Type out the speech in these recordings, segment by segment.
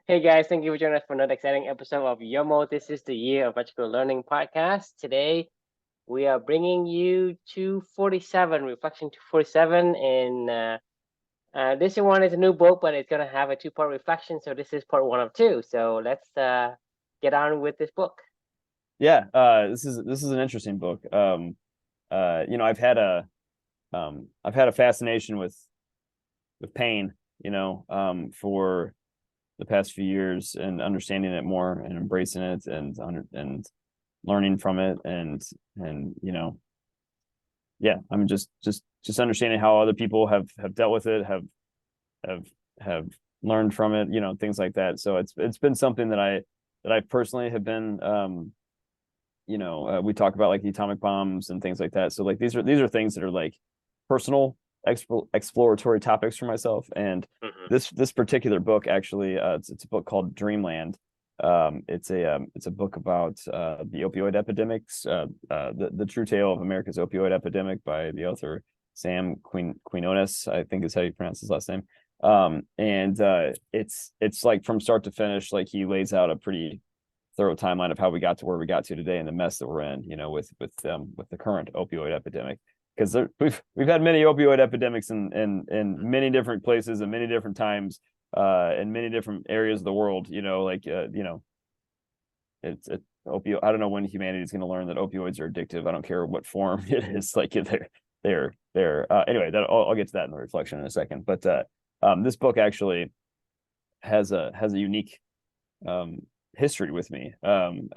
Hey guys, thank you for joining us for another exciting episode of Yoml. This is the Year of Magical Learning podcast. Today we are bringing you 247, Reflection 247. And this one is a new book, but it's going to have a two-part reflection. So this is part one of two. So let's get on with this book. Yeah, this is an interesting book. I've had a fascination with pain, for the past few years, and understanding it more and embracing it and learning from it, and yeah, I'm just understanding how other people have dealt with it, have have learned from it, things like that. So it's been something that I personally have been we talk about like the atomic bombs and things like that. So like these are things that are like personal exploratory topics for myself. And Mm-hmm. this particular book actually, it's a book called Dreamland. It's a book about the opioid epidemics, the true tale of America's opioid epidemic by the author Sam Quinones, I think is how you pronounce his last name. And it's like from start to finish, like he lays out a pretty thorough timeline of how we got to where we got to today and the mess that we're in, with the current opioid epidemic. Because we've had many opioid epidemics in many different places and many different times, in many different areas of the world. It's opioid. I don't know when humanity is going to learn that opioids are addictive. I don't care what form it is. Like they're anyway. I'll get to that in the reflection in a second. But this book actually has a unique history with me. When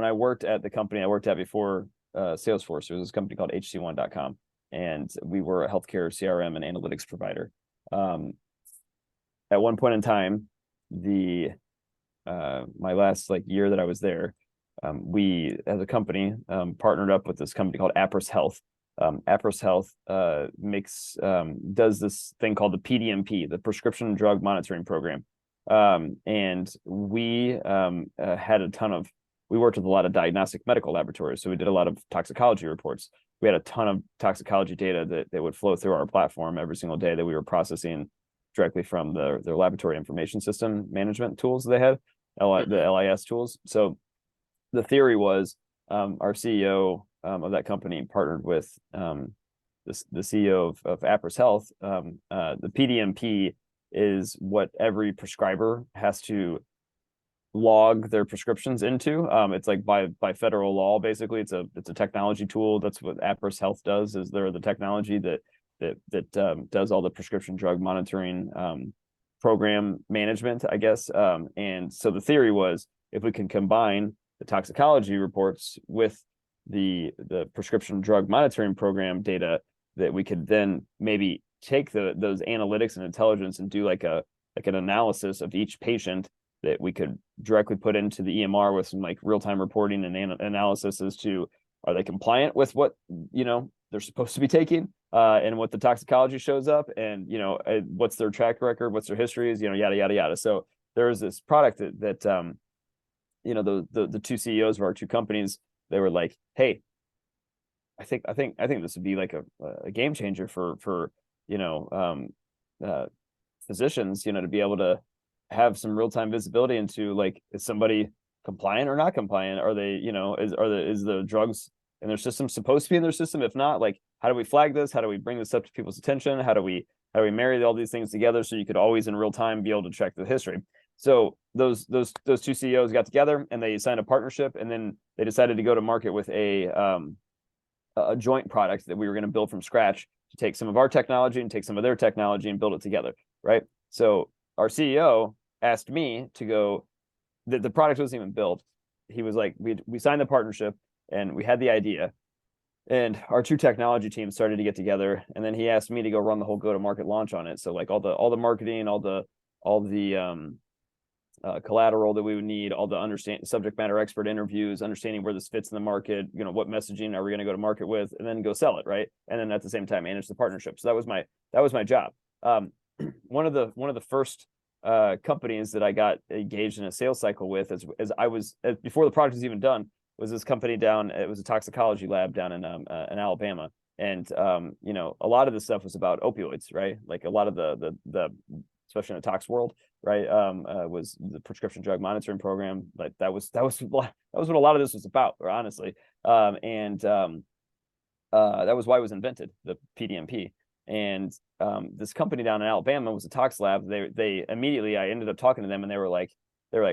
I worked at the company I worked at before Salesforce, there was this company called HC1.com, and we were a healthcare CRM and analytics provider. At one point in time, the my last like year that I was there, we as a company partnered up with this company called Appriss Health. Appriss Health does this thing called the PDMP, the Prescription Drug Monitoring Program. And we we worked with a lot of diagnostic medical laboratories. So we did a lot of toxicology reports. We had a ton of toxicology data that would flow through our platform every single day that we were processing directly from their laboratory information system management tools they had, the LIS tools. So the theory was, our CEO of that company partnered with the CEO of Appriss Health. The PDMP is what every prescriber has to log their prescriptions into. It's like by federal law, basically. It's a technology tool. That's what Appriss Health does. Is they're the technology that does all the prescription drug monitoring program management, I guess. And so the theory was, if we can combine the toxicology reports with the prescription drug monitoring program data, that we could then maybe take those analytics and intelligence and do like an analysis of each patient that we could directly put into the EMR with some like real-time reporting and analysis as to, are they compliant with what they're supposed to be taking, and what the toxicology shows up, and what's their track record, what's their history is, yada yada yada. So there was this product that the two CEOs of our two companies, they were like, hey, I think this would be like a game changer for physicians, to be able to have some real time visibility into, like, is somebody compliant or not compliant? Are they, is the drugs in their system supposed to be in their system? If not, like, how do we flag this? How do we bring this up to people's attention? How do we marry all these things together so you could always in real time be able to check the history? So those two CEOs got together and they signed a partnership, and then they decided to go to market with a joint product that we were going to build from scratch, to take some of our technology and take some of their technology and build it together, right? So our CEO asked me to go. The product wasn't even built. He was like, we signed the partnership and we had the idea, and our two technology teams started to get together, and then he asked me to go run the whole go-to-market launch on it. So like all the marketing, all the collateral that we would need, all the subject matter expert interviews, understanding where this fits in the market, what messaging are we going to go to market with, and then go sell it, right? And then at the same time manage the partnership. So that was my job. One of the first companies that I got engaged in a sales cycle with, as before the product was even done, was this company down. It was a toxicology lab down in Alabama, And you know, a lot of this stuff was about opioids, right? Like a lot of the especially in the tox world, right? Was the prescription drug monitoring program. Like that was what a lot of this was about, honestly. And that was why it was invented, the PDMP. And this company down in Alabama was a tox lab. They immediately, I ended up talking to them, and they were like,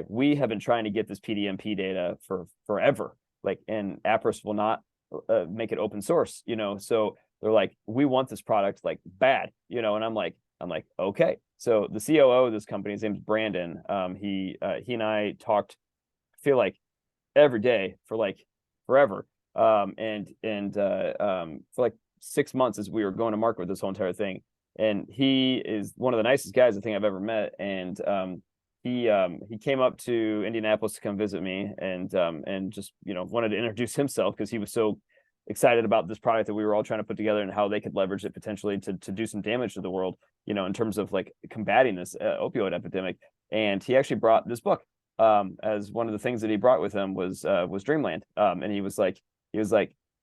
we have been trying to get this PDMP data for forever, like, and Appriss will not make it open source, you know. So they're like, we want this product like bad, you know. And I'm like, okay. So the COO of this company, his name's Brandon. He and I talked, I feel like, every day for like forever. For like 6 months as we were going to market with this whole entire thing. And he is one of the nicest guys I think I've ever met. And he came up to Indianapolis to come visit me, and just, you know, wanted to introduce himself because he was so excited about this product that we were all trying to put together and how they could leverage it potentially to do some damage to the world, you know, in terms of like combating this opioid epidemic. And he actually brought this book as one of the things that he brought with him was Dreamland. And he was like,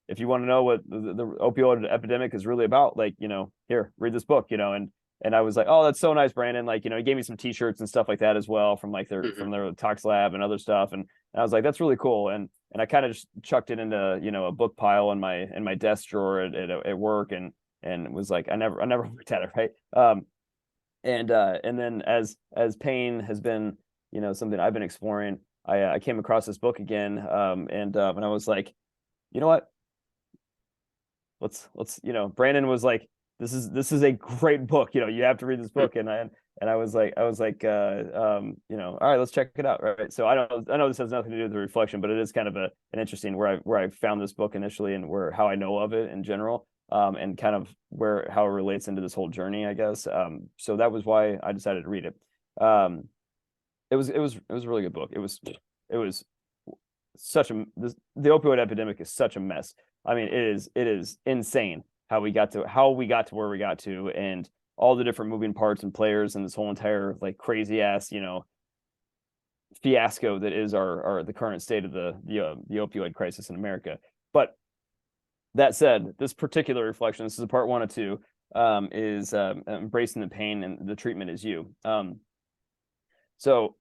if you want to know what the opioid epidemic is really about, like, you know, here, read this book, you know. And I was like, oh, that's so nice, Brandon. Like, you know, he gave me some T-shirts and stuff like that as well from like from their Tox Lab and other stuff. And I was like, that's really cool. And I kind of just chucked it into, you know, a book pile in my desk drawer at work, and was like, I never looked at it, right? And then as pain has been, you know, something I've been exploring, I came across this book again, and I was like, you know what? Let's you know, Brandon was like, this is a great book, you know, you have to read this book. And I was like, you know, all right, let's check it out, right? So I know this has nothing to do with the reflection, but it is kind of an interesting where I found this book initially, and how I know of it in general, and kind of how it relates into this whole journey, I guess. So that was why I decided to read it. It was a really good book. It was such the opioid epidemic is such a mess. I mean, it is insane how we got to where we got to, and all the different moving parts and players, and this whole entire like crazy ass, you know, fiasco that is the current state of the opioid crisis in America. But that said, this particular reflection, this is a part 1 of 2, is embracing the pain and the treatment is you. So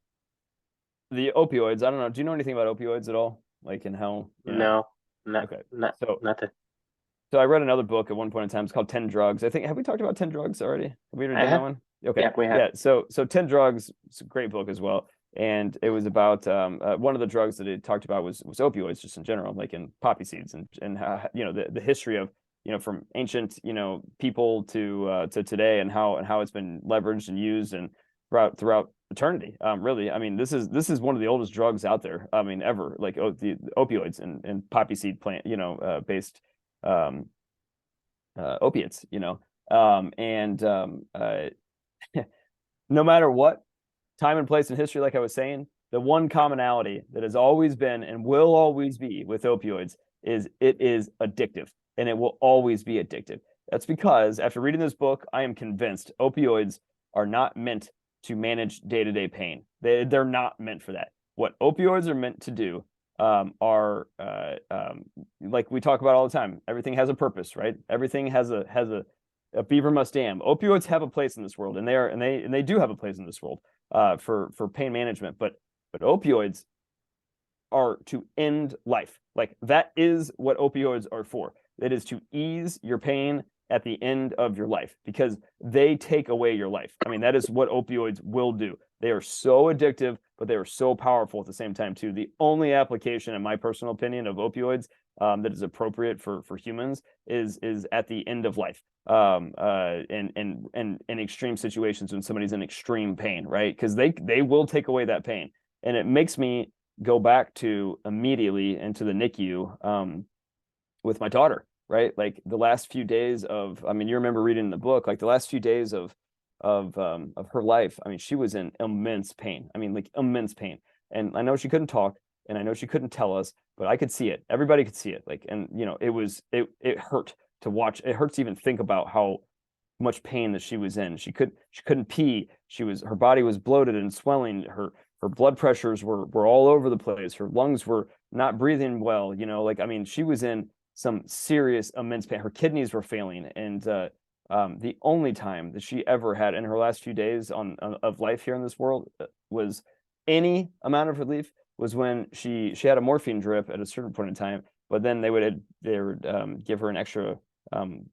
the opioids, I don't know. Do you know anything about opioids at all? Like, and how? No, Okay. so nothing. So I read another book at one point in time. It's called 10 Drugs. I think, have we talked about 10 Drugs already? Have we already done that one? Okay. Yeah, we have. Yeah. So 10 Drugs, it's a great book as well. And it was about one of the drugs that it talked about was opioids, just in general, like in poppy seeds, and how, you know, the history of, you know, from ancient, you know, people to today, and how it's been leveraged and used and throughout eternity. Really, I mean, this is one of the oldest drugs out there. I mean, ever, like the opioids and poppy seed plant, you know, based opiates, you know, no matter what time and place in history, like I was saying, the one commonality that has always been and will always be with opioids is it is addictive, and it will always be addictive. That's because after reading this book, I am convinced opioids are not meant to manage day-to-day pain. They're not meant for that. What opioids are meant to do are like we talk about all the time. Everything has a purpose, right? Everything has a beaver must dam. Opioids have a place in this world, and they do have a place in this world for pain management. But opioids are to end life. Like, that is what opioids are for. It is to ease your pain at the end of your life, because they take away your life. I mean, that is what opioids will do. They are so addictive, but they are so powerful at the same time too. The only application, in my personal opinion, of opioids that is appropriate for humans is at the end of life, in extreme situations when somebody's in extreme pain, right? Because they will take away that pain. And it makes me go back to immediately into the NICU with my daughter, right? Like the last few days of, I mean, you remember reading in the book, like the last few days of her life. I mean, she was in immense pain. I mean, like immense pain. And I know she couldn't talk, and I know she couldn't tell us, but I could see it. Everybody could see it. Like, and you know, it hurt to watch. It hurts to even think about how much pain that she was in. She couldn't pee. Her body was bloated and swelling. Her blood pressures were all over the place. Her lungs were not breathing well. You know, like, I mean, she was in some serious immense pain. Her kidneys were failing, and the only time that she ever had in her last few days of life here in this world was any amount of relief was when she had a morphine drip at a certain point in time, but then they would give her an extra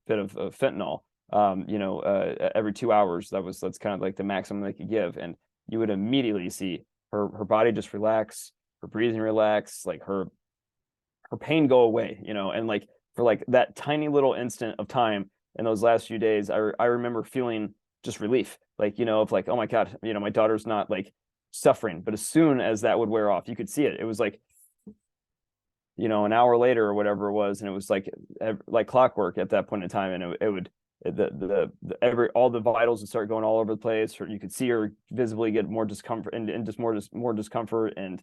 bit of fentanyl, every 2 hours. That's kind of like the maximum they could give, and you would immediately see her body just relax, her breathing relax, like her pain go away, and like for like that tiny little instant of time in those last few days, I remember feeling just relief, like, of like, oh my God, my daughter's not like suffering. But as soon as that would wear off, you could see it. It was like, an hour later or whatever it was, and it was like clockwork at that point in time, and it would all the vitals would start going all over the place, or you could see her visibly get more discomfort and just more discomfort, and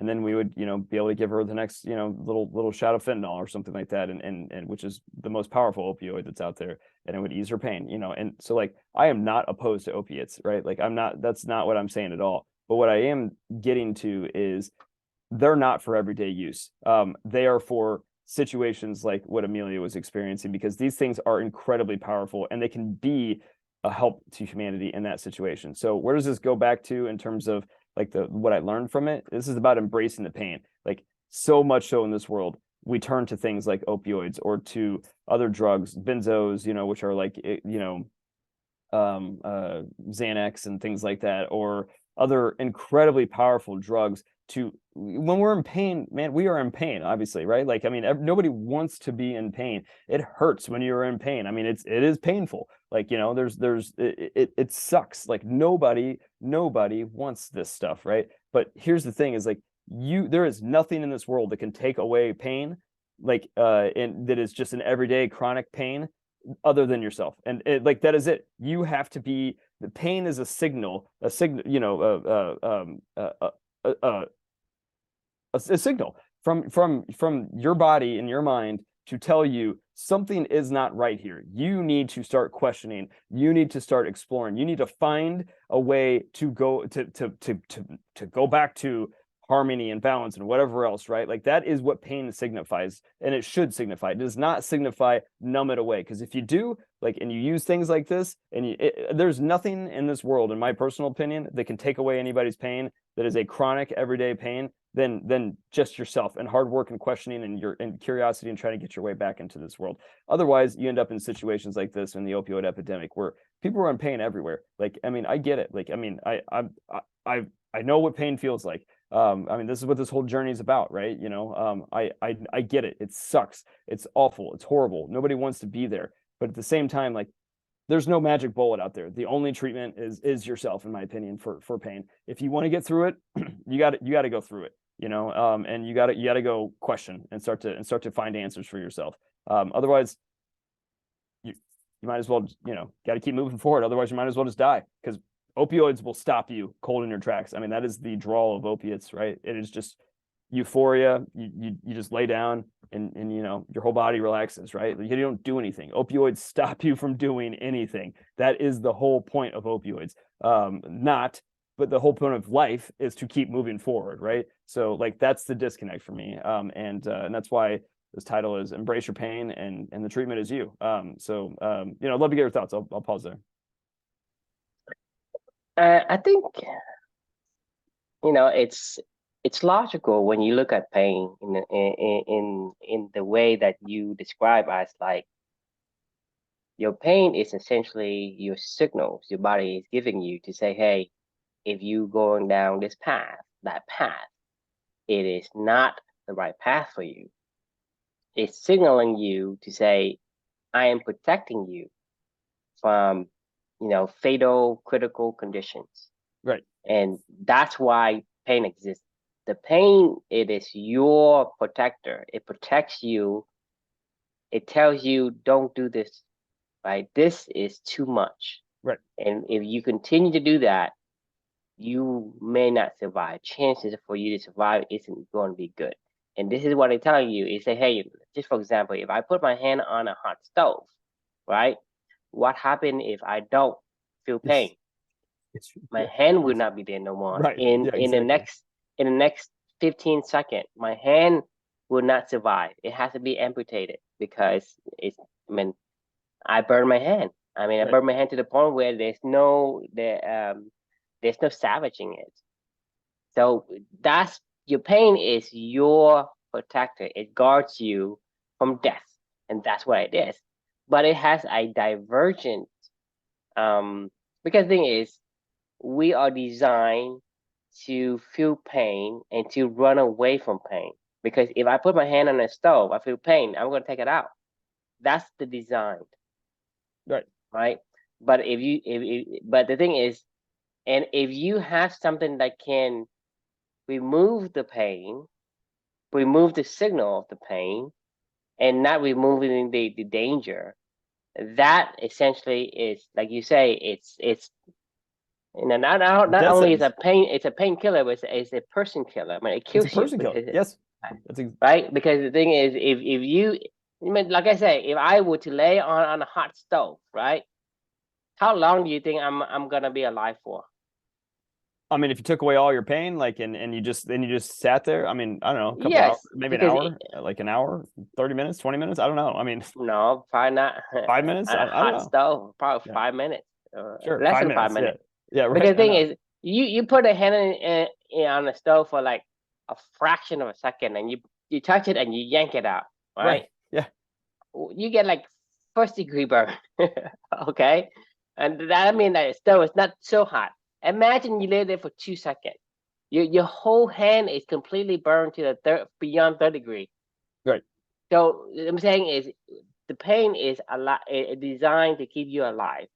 then we would be able to give her the next little shot of fentanyl or something like that, and which is the most powerful opioid that's out there, and it would ease her pain, and so like I am not opposed to opiates, right? Like that's not what I'm saying at all, but what I am getting to is they're not for everyday use. They are for situations like what Amelia was experiencing, because these things are incredibly powerful and they can be a help to humanity in that situation. So where does this go back to in terms of like what I learned from it? This is about embracing the pain. Like so much so in this world, we turn to things like opioids or to other drugs, benzos, which are like, Xanax and things like that, or other incredibly powerful drugs when we're in pain, man. We are in pain, obviously, right? Like, I mean, nobody wants to be in pain. It hurts when you're in pain. I mean, it is painful. Like, it sucks. Like nobody wants this stuff, right? But here's the thing is like there is nothing in this world that can take away pain, like and that is just an everyday chronic pain, other than yourself. And like that is it. You have to be, the pain is a signal, a signal from your body and your mind to tell you something is not right here. You need to start questioning. You need to start exploring. You need to find a way to go to go back to harmony and balance and whatever else, right? Like that is what pain signifies, and it should signify. It does not signify numb it away, because if you do, like, and you use things like this, and there's nothing in this world, in my personal opinion, that can take away anybody's pain that is a chronic everyday pain than just yourself and hard work and questioning and curiosity and trying to get your way back into this world. Otherwise, you end up in situations like this in the opioid epidemic where people are in pain everywhere. Like, I mean, I get it. Like, I mean, I know what pain feels like. I mean, this is what this whole journey is about, right? I get it. It sucks. It's awful. It's horrible. Nobody wants to be there. But at the same time, like, there's no magic bullet out there. The only treatment is yourself, in my opinion, for pain. If you want to get through it, you got to go through it, and you got to go question and start to find answers for yourself. Otherwise, you might as well, got to keep moving forward. Otherwise, you might as well just die, because opioids will stop you cold in your tracks. I mean, that is the draw of opiates, right? It is just euphoria. You just lay down and your whole body relaxes, right? You don't do anything. Opioids stop you from doing anything. That is the whole point of opioids. But the whole point of life is to keep moving forward, right? So like that's the disconnect for me. And that's why this title is Embrace Your Pain and the treatment is you. So I'd love to get your thoughts. I'll pause there. I think it's logical when you look at pain in the way that you describe, as like your pain is essentially your signals your body is giving you to say, hey, if you going down this path, that path, it is not the right path for you. It's signaling you to say, I am protecting you from fatal critical conditions. Right. And that's why pain exists. The pain, it is your protector. It protects you. It tells you, don't do this, right? This is too much. Right. And if you continue to do that, you may not survive. Chances for you to survive isn't going to be good. And this is what they're telling you. Is say, hey, just for example, if I put my hand on a hot stove, right? What happens if I don't feel pain? My hand will not be there no more. Right. In the next 15 seconds, my hand will not survive. It has to be amputated because it's, I mean, I burned my hand. I mean, I Right. burned my hand to the point where there's no salvaging it. So that's your pain is your protector. It guards you from death, and that's what it is. But it has a divergent, because the thing is, we are designed to feel pain and to run away from pain. Because if I put my hand on the stove, I feel pain, I'm gonna take it out. That's the design, Right. right? But but the thing is, and if you have something that can remove the pain, remove the signal of the pain, and not removing the danger, that essentially is, like you say, it's not Death only is sentence. a pain, it's a painkiller, but it's a person killer. I mean, it It's a kills you person killer. because Yes. That's right, because the thing is, if you, I mean, like I say, if I were to lay on a hot stove, right, how long do you think I'm gonna be alive for? I mean, if you took away all your pain, like, and you just sat there, I mean, I don't know, a couple hours, Yes, maybe an because hour, like an hour, 30 minutes, 20 minutes. I don't know. I mean, no, probably not. 5 minutes. On a I don't hot know. stove, probably Yeah. 5 minutes, Sure. less Five than five minutes. Yeah. minutes. Yeah. Because Right. the I thing know. is, you put a hand on the stove for like a fraction of a second, and you touch it and you yank it out, Right. right? Yeah. You get like first degree burn, okay? And that, I mean, that stove is not so hot. Imagine you live there for 2 seconds. Your whole hand is completely burned to the beyond third degree. Right. So what I'm saying is, the pain is a lot designed to keep you alive,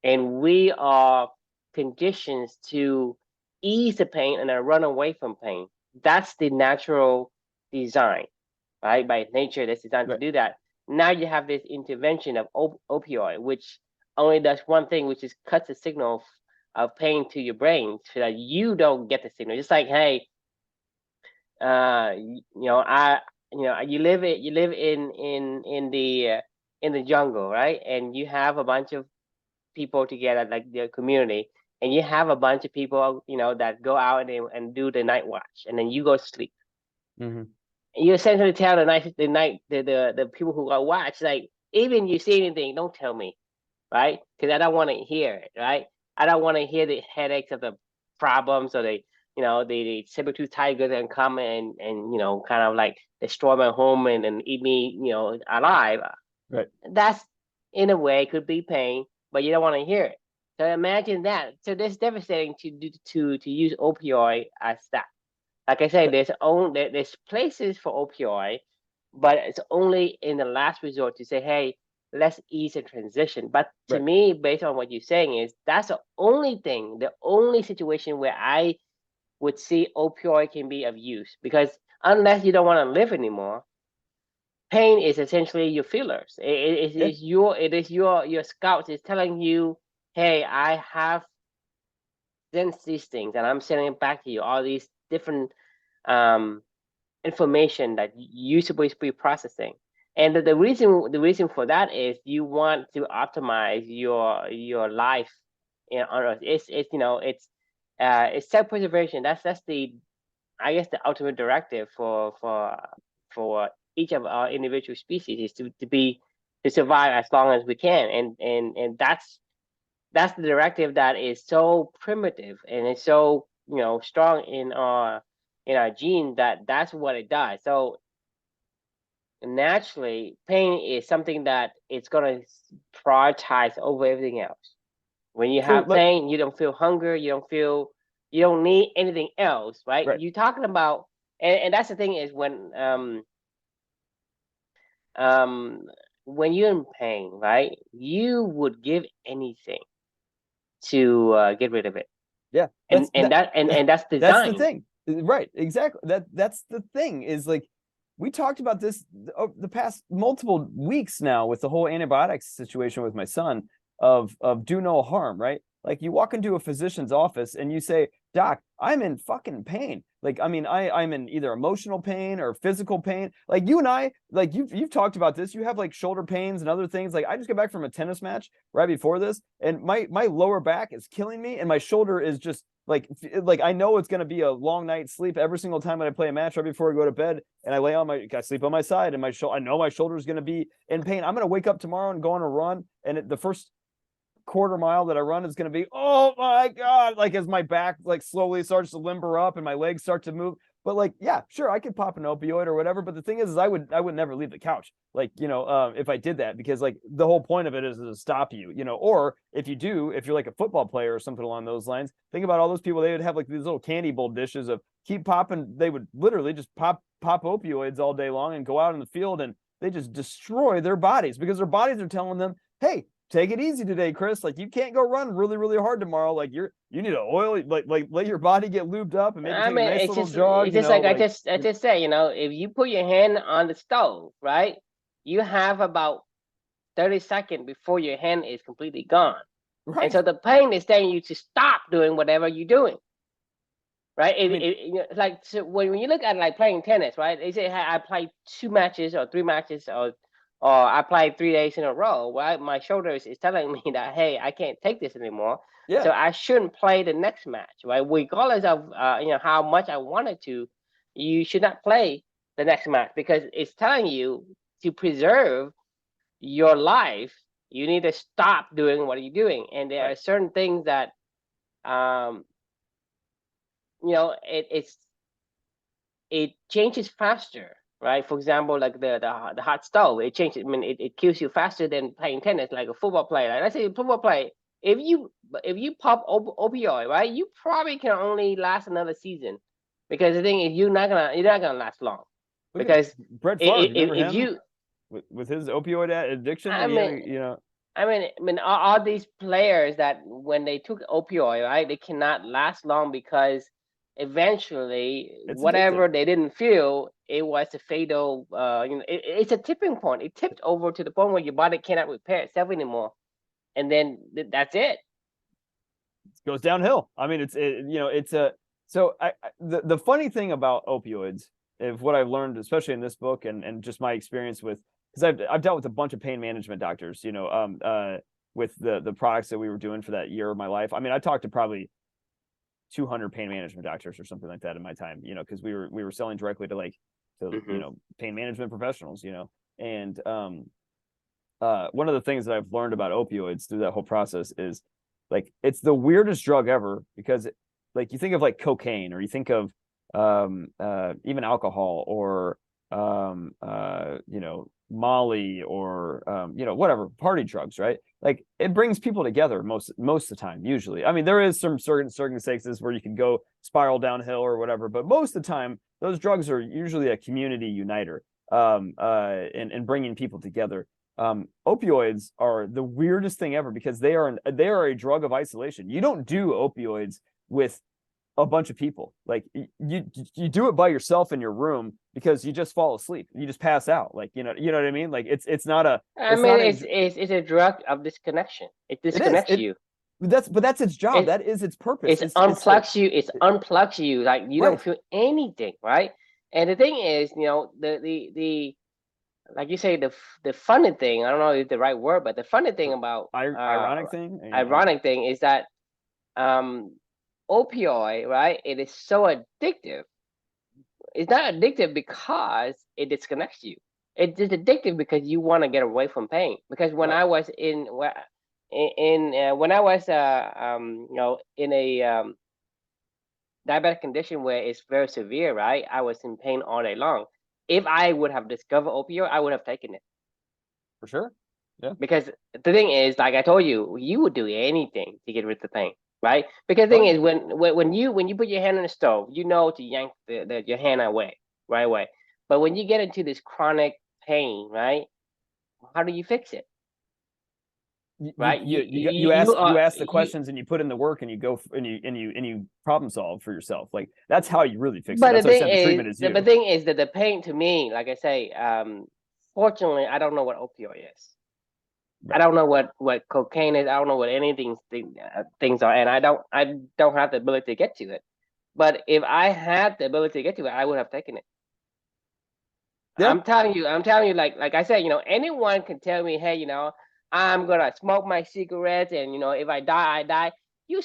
and we are conditioned to ease the pain and then run away from pain. That's the natural design, right? By nature, that's designed to Right. do that. Now you have this intervention of opioid, which only does one thing, which is cuts the signal of pain to your brain so that you don't get the signal. Just like, hey, I you live in the jungle, right? And you have a bunch of people together, like the community, and you have a bunch of people, that go out and do the night watch, and then you go to sleep. Mm-hmm. And you essentially tell the people who go watch, like, even you see anything, don't tell me, right? Because I don't want to hear it, right? I don't want to hear the headaches of the problems, or the saber-tooth tigers and come and kind of like destroy my home and eat me, alive. Right. That's, in a way, could be pain, but you don't want to hear it. So imagine that. So that's devastating to use opioid as that. Like I said, Right. there's places for opioid, but it's only in the last resort to say, hey, let's ease the transition. But to Right. me, based on what you're saying, is that's the only situation where I would see opioid can be of use, because unless you don't want to live anymore, pain is essentially your feelers. Yeah. It is your scouts is telling you, hey, I have sensed these things, and I'm sending it back to you. All these different um, information that you supposed to be processing. And the reason for that is you want to optimize your life on Earth. It's self-preservation. That's the, I guess, the ultimate directive for each of our individual species, is to survive as long as we can. And that's the directive that is so primitive, and it's so strong in our gene, that's what it does. So naturally, pain is something that it's gonna prioritize over everything else. When you So have pain, you don't feel hunger, you don't need anything else, right? right. You're talking about, and that's the thing, is um when you're in pain, right? You would give anything to get rid of it. Yeah. and and that and that's That's the design. thing. Right. Exactly. That's the thing, is like, we talked about this the past multiple weeks now with the whole antibiotics situation with my son, of do no harm, right? Like you walk into a physician's office and you say, Doc, I'm in fucking pain. Like, I mean, I'm in either emotional pain or physical pain. Like you and I, like you've talked about this. You have like shoulder pains and other things. Like I just got back from a tennis match right before this, and my lower back is killing me, and my shoulder is just like I know it's gonna be a long night's sleep every single time that I play a match right before I go to bed, and I sleep on my side, and I know my shoulder is gonna be in pain. I'm gonna wake up tomorrow and go on a run, and the first quarter mile that I run is going to be, oh my God, like as my back like slowly starts to limber up and my legs start to move. But like, yeah, sure, I could pop an opioid or whatever. But the thing is I would never leave the couch. Like, if I did that, because like the whole point of it is to stop you, or if you're like a football player or something along those lines, think about all those people, they would have like these little candy bowl dishes of keep popping. They would literally just pop opioids all day long and go out in the field, and they just destroy their bodies because their bodies are telling them, hey, take it easy today, Chris. Like you can't go run really, really hard tomorrow. Like you need to oil, like let your body get lubed up and maybe I take a mean, nice it's little just jog. it's just like I just say, if you put your hand on the stove, right, you have about 30 seconds before your hand is completely gone. And right. so the pain is telling you to stop doing whatever you're doing, right? I mean, Like so when you look at like playing tennis, right? They say, hey, I played 2 matches or 3 matches or I played 3 days in a row, right? My shoulders is telling me that, hey, I can't take this anymore. yeah, So I shouldn't play the next match, right? Regardless of how much I wanted to, you should not play the next match because it's telling you to preserve your life. You need to stop doing what you're doing, and there right. are certain things that um it changes faster, right? For example, like the hot stove, it changes. I mean, it kills you faster than playing tennis, like a football player. Like let's say a football player, if you pop opioid, right, you probably can only last another season, because the thing is you're not gonna last long, Look at because Brett Favre. You remember if him you, with his opioid addiction? I He had, mean, all these players that when they took opioid, right, they cannot last long because eventually, it's addictive. whatever they didn't feel, it was a fatal. It's a tipping point. It tipped over to the point where your body cannot repair itself anymore, and then that's it. It goes downhill. I mean, it's a so the funny thing about opioids, of what I've learned, especially in this book and just my experience with, because I've dealt with a bunch of pain management doctors, with the products that we were doing for that year of my life. I mean, I talked to probably 200 pain management doctors or something like that in my time, because we were selling directly to Mm-hmm. pain management professionals, and one of the things that I've learned about opioids through that whole process is like it's the weirdest drug ever, because like you think of like cocaine, or you think of even alcohol, or Molly, or whatever, party drugs, right? Like it brings people together most of the time, usually. I mean, there is some certain circumstances where you can go spiral downhill or whatever, but most of the time those drugs are usually a community uniter, and bringing people together. Opioids are the weirdest thing ever, because they are a drug of isolation. You don't do opioids with a bunch of people. Like you do it by yourself in your room, because you just fall asleep, you just pass out, like what I mean. Like it's not a I it's mean, not a it's a drug of disconnection. It it is disconnects it you. that's its job, It that is its purpose, it is to unplugs you. It unplugs you. Like you don't right. feel anything, right? And the thing is, the like you say, the funny thing, I don't know if the right word, but the funny thing about Ironic thing, ironic thing is that um opioid, right, it is so addictive. It's not addictive because it disconnects you. It's just addictive because you want to get away from pain. Because when right. I was when I was in a diabetic condition where it's very severe, right, I was in pain all day long. If I would have discovered opioid, I would have taken it. For sure. Yeah. Because the thing is, like I told you, you would do anything to get rid of the pain, right? Because the Oh thing yeah. is, when you put your hand on the stove, you know to yank your hand away right away. But when you get into this chronic pain, right, how do you fix it? Right? You ask the questions, and you put in the work, and you go and you problem solve for yourself. Like that's how you really fix it. But the That's why I thing said the is, treatment is the you. thing is that the pain to me, like I say, fortunately, I don't know what opioid is. I don't know what cocaine is. I don't know what things are, and I don't have the ability to get to it. But if I had the ability to get to it, I would have taken it. Yeah. I'm telling you, like I said, anyone can tell me, hey, I'm gonna smoke my cigarettes, and if I die, I die. You,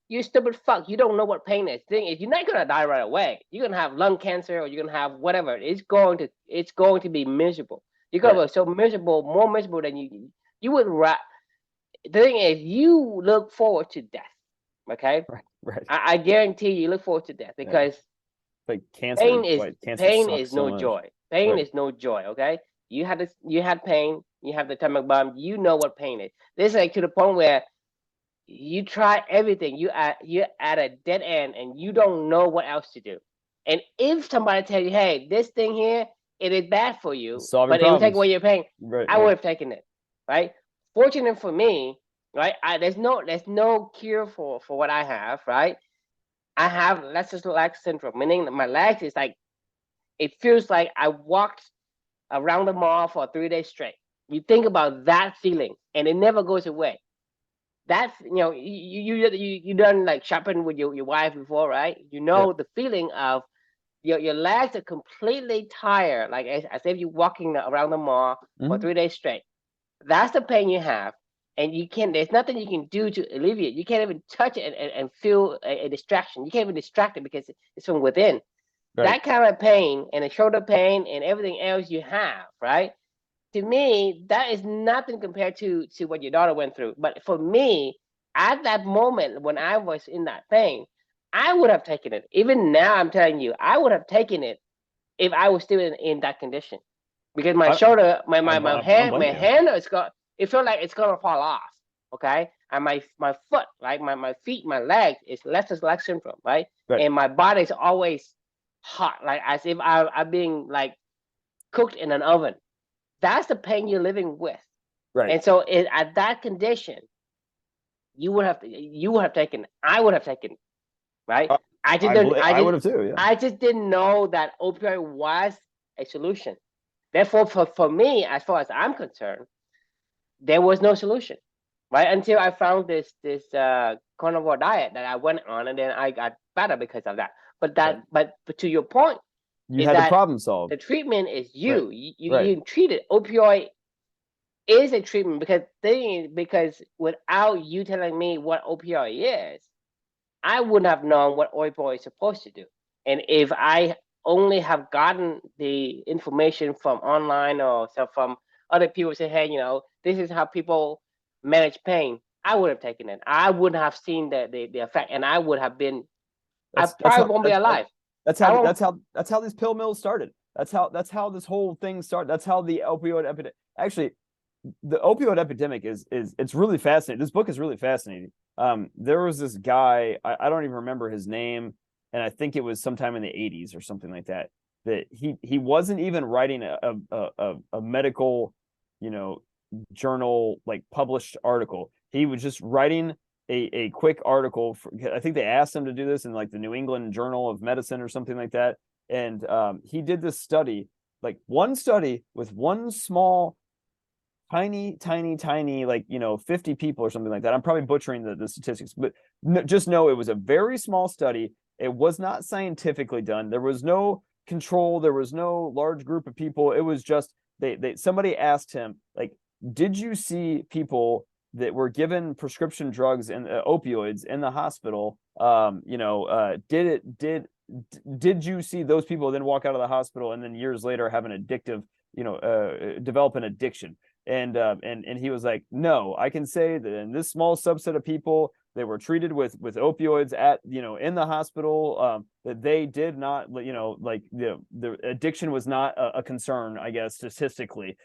you stupid fuck. You don't know what pain is. Thing is, you're not gonna die right away. You're gonna have lung cancer, or you're gonna have whatever. It's going to be miserable. You're gonna Right. be so miserable, more miserable than you would. The thing is, you look forward to death. Okay, Right. Right. I guarantee you look forward to death Yeah. because Like cancer. pain is Like cancer pain sucks is so no much. joy. Pain Right. is no joy. Okay, you had pain. You have the stomach bump. You know what pain is. This is like to the point where you try everything. You're at a dead end, and you don't know what else to do. And if somebody tell you, hey, this thing here, it is bad for you, Solve your but it will take problems. away your pain, Right. I would Right. have taken it. Right. Fortunate for me, right? There's no cure for what I have. Right. I have restless leg syndrome, meaning that my legs is like it feels like I walked around the mall for 3 days straight. You think about that feeling, and it never goes away. That's you done like shopping with your wife before, right? You Yep. know the feeling of your legs are completely tired, like as if you're walking around the mall for Hmm. 3 days straight. That's the pain you have, and you can. There's nothing you can do to alleviate. You can't even touch it and feel a distraction. You can't even distract it because it's from within. Right. That kind of pain and the shoulder pain and everything else you have, right? To me, that is nothing compared to what your daughter went through. But for me, at that moment when I was in that pain, I would have taken it. Even now, I'm telling you, I would have taken it if I was still in that condition. Because my I shoulder, I don't my blame you. hand is got. It felt like it's gonna fall off. Okay, and my foot, right, my feet, my legs is restless leg syndrome, right, Right. and my body is always hot, like as if I'm being like cooked in an oven. That's the pain you're living with. Right. And so at that condition, you would have taken. I would have taken. Right. I, I just didn't. I I would just have too. Yeah. I just didn't know that opioid was a solution. Therefore, for me, as far as I'm concerned, there was no solution. Right until I found this carnivore diet that I went on, and then I got better because of that. But Right. but to your point You is had the that problem solved. the treatment is Right. Right. you treat it. Opioid is a treatment because without you telling me what opioid is, I wouldn't have known what opioid is supposed to do. And if I only have gotten the information from online or so from other people say, hey, this is how people manage pain, I would have taken it. I wouldn't have seen the effect, and I would have been. I That's how probably won't be alive. I won't. that's how these pill mills started. That's how this whole thing started. That's how the opioid epidemic. Actually, the opioid epidemic is it's really fascinating. This book is really fascinating. There was this guy, I don't even remember his name, and I think it was sometime in the 80s or something like that. That he wasn't even writing a medical, you know, journal like published article. He was just writing a quick article. I think they asked him to do this in like the New England Journal of Medicine or something like that. And he did this study, like one study with one small tiny, like 50 people or something like that. I'm probably butchering the statistics, but just know it was a very small study. It was not scientifically done. There was no control. There was no large group of people. It was just they somebody asked him, like, did you see people that were given prescription drugs and opioids in the hospital? Did you see those people then walk out of the hospital and then years later have an addictive, develop an addiction? And he was like, no, I can say that in this small subset of people that were treated with opioids at in the hospital, that they did not, like the addiction was not a concern, I guess, statistically,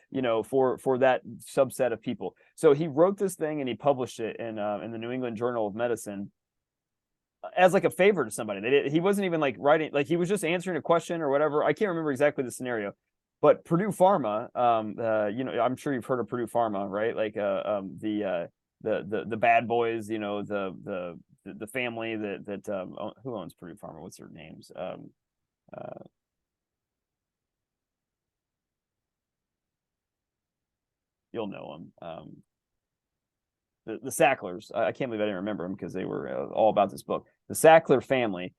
for that subset of people. So he wrote this thing and he published it in the New England Journal of Medicine as like a favor to somebody. He wasn't even like writing, like he was just answering a question or whatever. I can't remember exactly the scenario, but Purdue Pharma, I'm sure you've heard of Purdue Pharma, right? Like the bad boys, the family that who owns Purdue Pharma? What's their names? Uh, you'll know them. The Sacklers. I can't believe I didn't remember them because they were all about this book. The Sackler family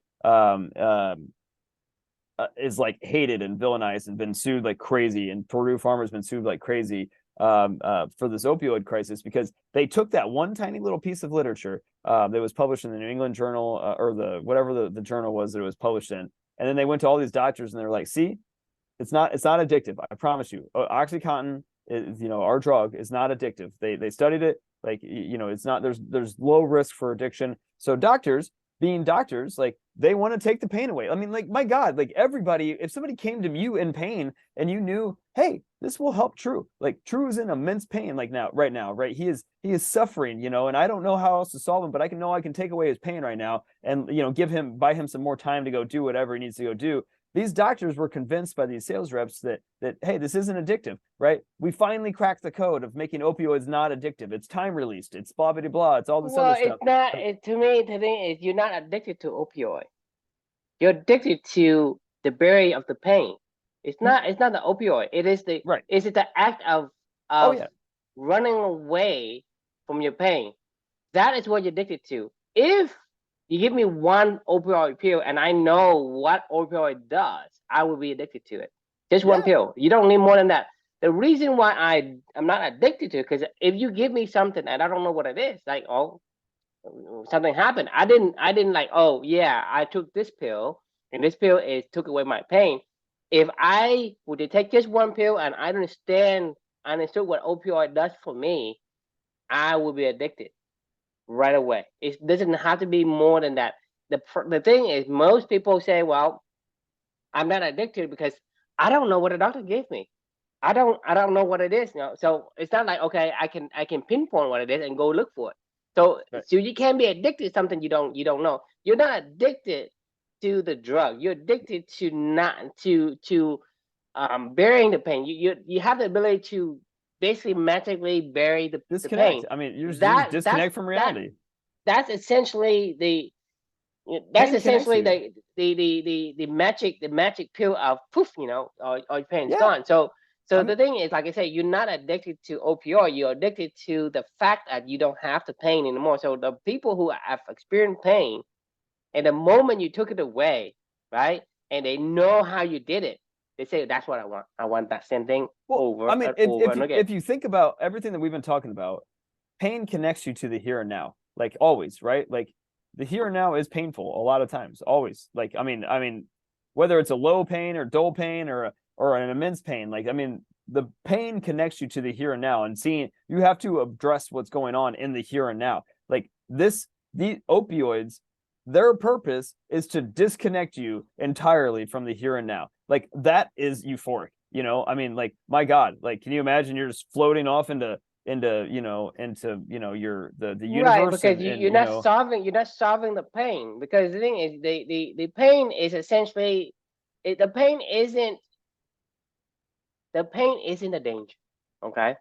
is like hated and villainized and been sued like crazy, and Purdue Pharma's been sued like crazy for this opioid crisis because they took that one tiny little piece of literature that was published in the New England Journal or the whatever the journal was that it was published in, and then they went to all these doctors and they're like, see, it's not addictive. I promise you. OxyContin is, our drug is not addictive. They studied it. Like, it's not, there's low risk for addiction. So doctors, being doctors, like they want to take the pain away. I mean, like, my God, like everybody, if somebody came to you in pain and you knew, hey, this will help True. Like True is in immense pain, like right now, right? He is suffering, and I don't know how else to solve him, but I can take away his pain right now and, buy him some more time to go do whatever he needs to go do. These doctors were convinced by these sales reps that hey, this isn't addictive, right? We finally cracked the code of making opioids not addictive. It's time released. It's blah blah blah. It's all this other stuff. It's not. To me, the thing is, you're not addicted to opioid. You're addicted to the berry of the pain. It's not. It's not the opioid. It is the right. Is it the act of running away from your pain? That is what you're addicted to. If you give me one opioid pill and I know what opioid does, I will be addicted to it. Just one pill. You don't need more than that. The reason why I'm not addicted to it, because if you give me something and I don't know what it is, like, oh, something happened. I didn't like, oh yeah, I took this pill and this pill took away my pain. If I would take just one pill and I understood what opioid does for me, I will be addicted right away. It doesn't have to be more than that. The thing is, most people say, well, I'm not addicted because I don't know what the doctor gave me. I don't know what it is. So it's not like, okay, I can pinpoint what it is and go look for it. So you can't be addicted to something you don't know. You're not addicted to the drug. You're addicted to burying the pain. You have the ability to basically magically bury the pain. I mean, you just disconnect from reality. That's essentially the magic pill of poof, or your pain's gone. So the thing is, like I say, you're not addicted to opioid. You're addicted to the fact that you don't have the pain anymore. So the people who have experienced pain, and the moment you took it away, right, and they know how you did it, they say, that's what I want. I want that same thing over and over and again. If you think about everything that we've been talking about, pain connects you to the here and now, like always, right? Like the here and now is painful a lot of times, always. Like, I mean, whether it's a low pain or dull pain or an immense pain, like, I mean, the pain connects you to the here and now, and seeing you have to address what's going on in the here and now. Like the opioids, their purpose is to disconnect you entirely from the here and now. Like that is euphoric, I mean, like, my God, like, can you imagine you're just floating off into your the universe, right? Because you're not solving the pain, because the thing is, the pain is essentially the pain isn't a danger, okay?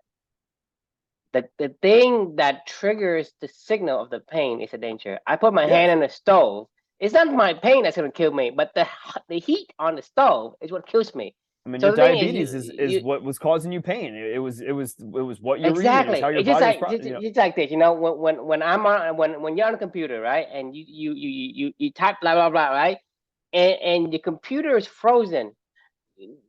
The thing that triggers the signal of the pain is a danger. I put my hand on the stove. It's not my pain that's going to kill me, but the heat on the stove is what kills me. I mean, your diabetes is what was causing you pain. It was what you're exactly. Eating. It's how your it's just body like it's like this, when I'm on when you're on a computer, right, and you type blah blah blah, right, and the computer is frozen.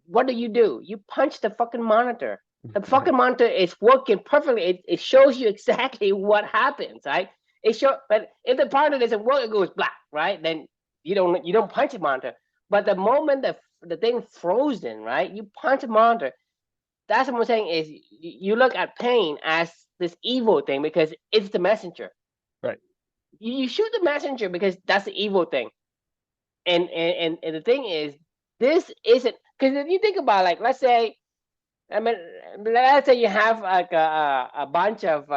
What do? You punch the fucking monitor. The fucking monitor is working perfectly. It shows you exactly what happens, right? But if the monitor doesn't work, it goes black, right? Then you don't punch the monitor. But the moment the thing frozen, right, you punch the monitor. That's what I'm saying is you look at pain as this evil thing because it's the messenger. Right. You shoot the messenger because that's the evil thing. And the thing is, this isn't, because if you think about, like, let's say you have like a bunch of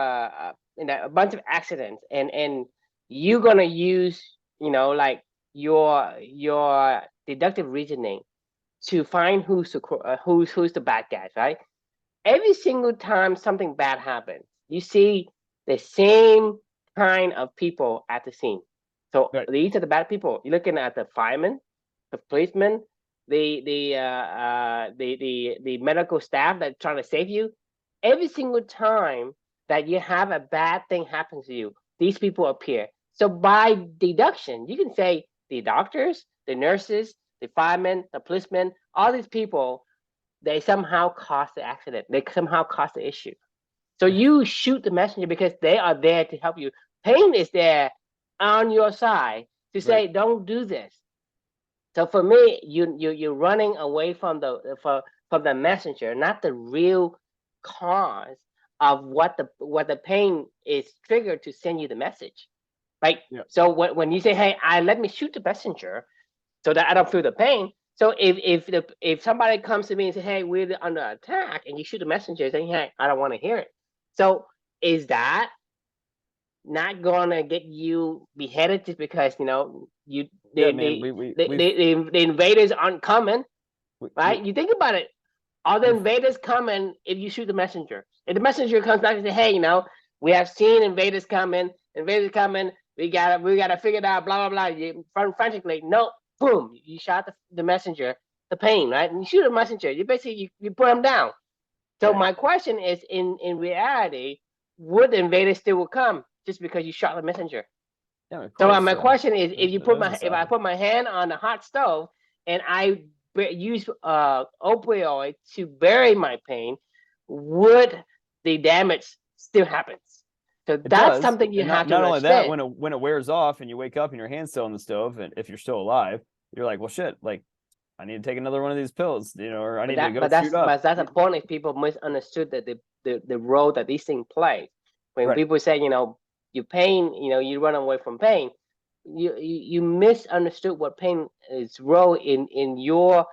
accidents, and you're gonna use like your deductive reasoning to find who's the bad guys, right? Every single time something bad happens, you see the same kind of people at the scene. So these are the bad people. You're looking at the firemen, the policemen, the medical staff that's trying to save you. every single time that you have a bad thing happen to you, these people appear. So by deduction, you can say the doctors, the nurses, the firemen, the policemen, all these people, they somehow caused the accident. They somehow caused the issue. So you shoot the messenger because they are there to help you. Pain is there on your side to Right. say, don't do this. So for me, you're running away from the messenger, not the real cause of what the pain is triggered to send you the message. Right. Yeah. So when you say, hey, I let me shoot the messenger so that I don't feel the pain. So if somebody comes to me and say, hey, we're under attack, and you shoot the messenger saying, hey, I don't want to hear it. So is that not gonna get you beheaded just because you Yeah, man. the invaders aren't coming, We right? You think about it. Are the we've invaders coming if you shoot the messenger? If the messenger comes back and say, "Hey, we have seen invaders coming. Invaders coming. We gotta figure it out." Blah blah blah. You frantically, no, boom, you shot the messenger, the pain, right? And you shoot the messenger. You basically you put them down. So right. my question is, in reality, would the invaders still will come just because you shot the messenger? Yeah, of So course. my question is, That doesn't if I stop it. put my hand on the hot stove and I use opioid to bury my pain, would the damage still happen? So It that's does, something you and have not to not only that, understand. when it wears off and you wake up and your hand's still on the stove, and if you're still alive, you're like, well, shit, like I need to take another one of these pills, or I But need to that go but shoot that's up. but that's a point if people misunderstood that the role that these things play. When Right. people say, you pain, you run away from pain, you misunderstood what pain is role in your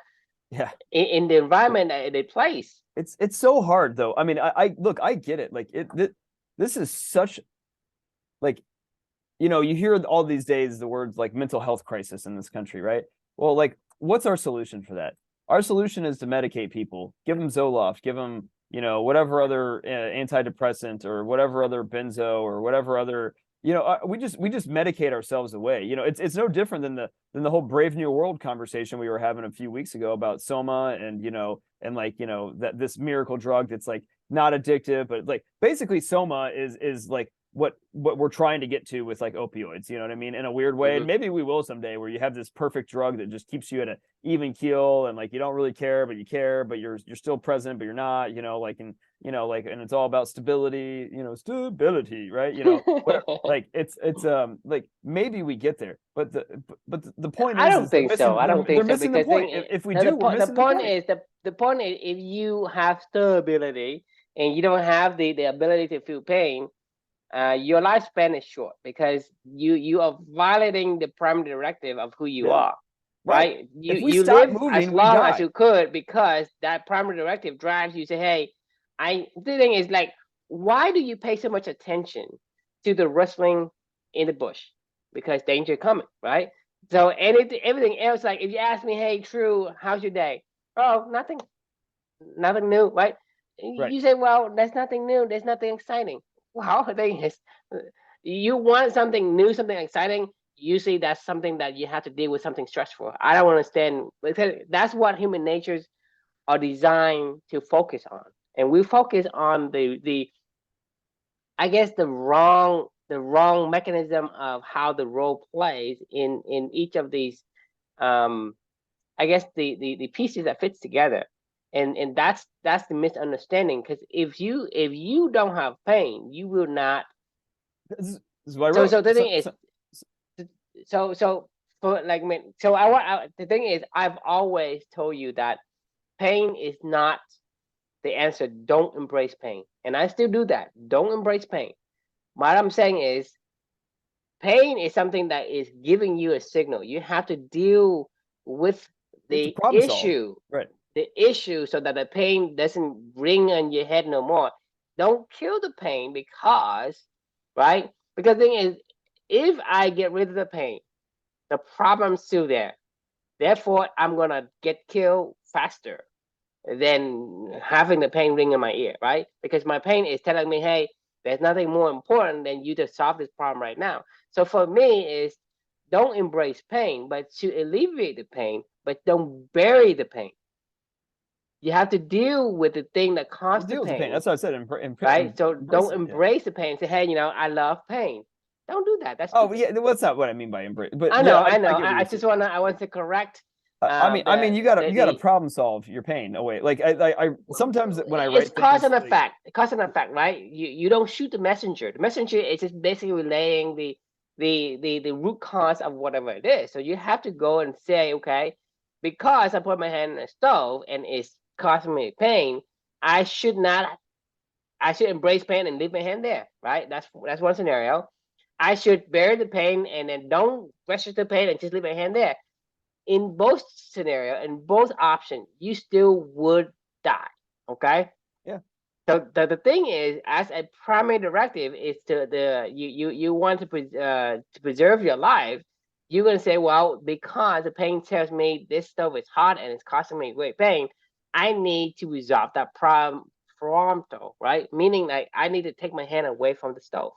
Yeah. in the environment that it plays. It's so hard though. I mean, I look, I get it. Like this is such like you hear all these days the words like mental health crisis in this country, right? Well, like, what's our solution for that? Our solution is to medicate people, give them Zoloft, give them, whatever other antidepressant or whatever other benzo or whatever other, we just medicate ourselves away. It's no different than the whole Brave New World conversation we were having a few weeks ago about Soma and like that this miracle drug that's like not addictive, but like basically Soma is like what we're trying to get to with like opioids, you know what I mean, in a weird way. And Hmm. maybe we will someday, where you have this perfect drug that just keeps you at an even keel, and like you don't really care, but you care, but you're still present, but you're not, like, and like, and it's all about stability, stability, right? Whatever. Like it's like maybe we get there, but the point I don't is they're think so. missing I they're don't they're think so missing the because point. If we no, do, we're the missing the point point. is the point is if you have stability and you don't have the ability to feel pain, your lifespan is short because you are violating the primary directive of who you Yeah, are, right. right? You If we you stop live as moving, we long as die. you could because that primary directive drives you to say, hey, the thing is like, why do you pay so much attention to the rustling in the bush? Because danger coming, right? So everything else, like if you ask me, hey, True, how's your day? Oh, nothing new, right? Right. You say, well, there's nothing new, there's nothing exciting. Well, the thing is, you want something new, something exciting. Usually, that's something that you have to deal with something stressful. I don't understand because that's what human natures are designed to focus on, and we focus on the I guess the wrong mechanism of how the role plays in each of these um I guess the pieces that fits together, and that's the misunderstanding. Because if you don't have pain, you will not. This is what I So wrote. so the thing is, so for like so the thing is, I've always told you that pain is not the answer. Don't embrace pain, and I still do that. Don't embrace pain. What I'm saying is, pain is something that is giving you a signal. You have to deal with We have to the problem solve. issue Right. the issue so that the pain doesn't ring on your head no more. Don't kill the pain because, right? Because the thing is, if I get rid of the pain, the problem's still there. Therefore, I'm gonna get killed faster than having the pain ring in my ear, right? Because my pain is telling me, hey, there's nothing more important than you to solve this problem right now. So for me, is don't embrace pain, but to alleviate the pain, but don't bury the pain. You have to deal with the thing that caused the Deal with the pain. pain, That's what I said. right? So Embrace don't it. Yeah. embrace the pain. Say, hey, I love pain. Don't do that. That's Oh stupid. yeah, well, that's not what I mean by embrace. But I yeah, know, I I know. get what I you're just saying. I want to correct I mean, you gotta the problem solve your pain away. Like I sometimes when I it's write cause things, and like effect. Cause and effect, right? You don't shoot the messenger. The messenger is just basically relaying the root cause of whatever it is. So you have to go and say, okay, because I put my hand in the stove and it's causing me pain, I should not. I should embrace pain and leave my hand there, right? That's one scenario. I should bear the pain and then don't register the pain and just leave my hand there. In both scenario, in both options, you still would die. Okay. yeah, So the thing is, as a primary directive, is you want to preserve your life. You're gonna say, well, because the pain tells me this stove is hot and it's causing me great pain, I need to resolve that problem pronto, right? Meaning, like, I need to take my hand away from the stove,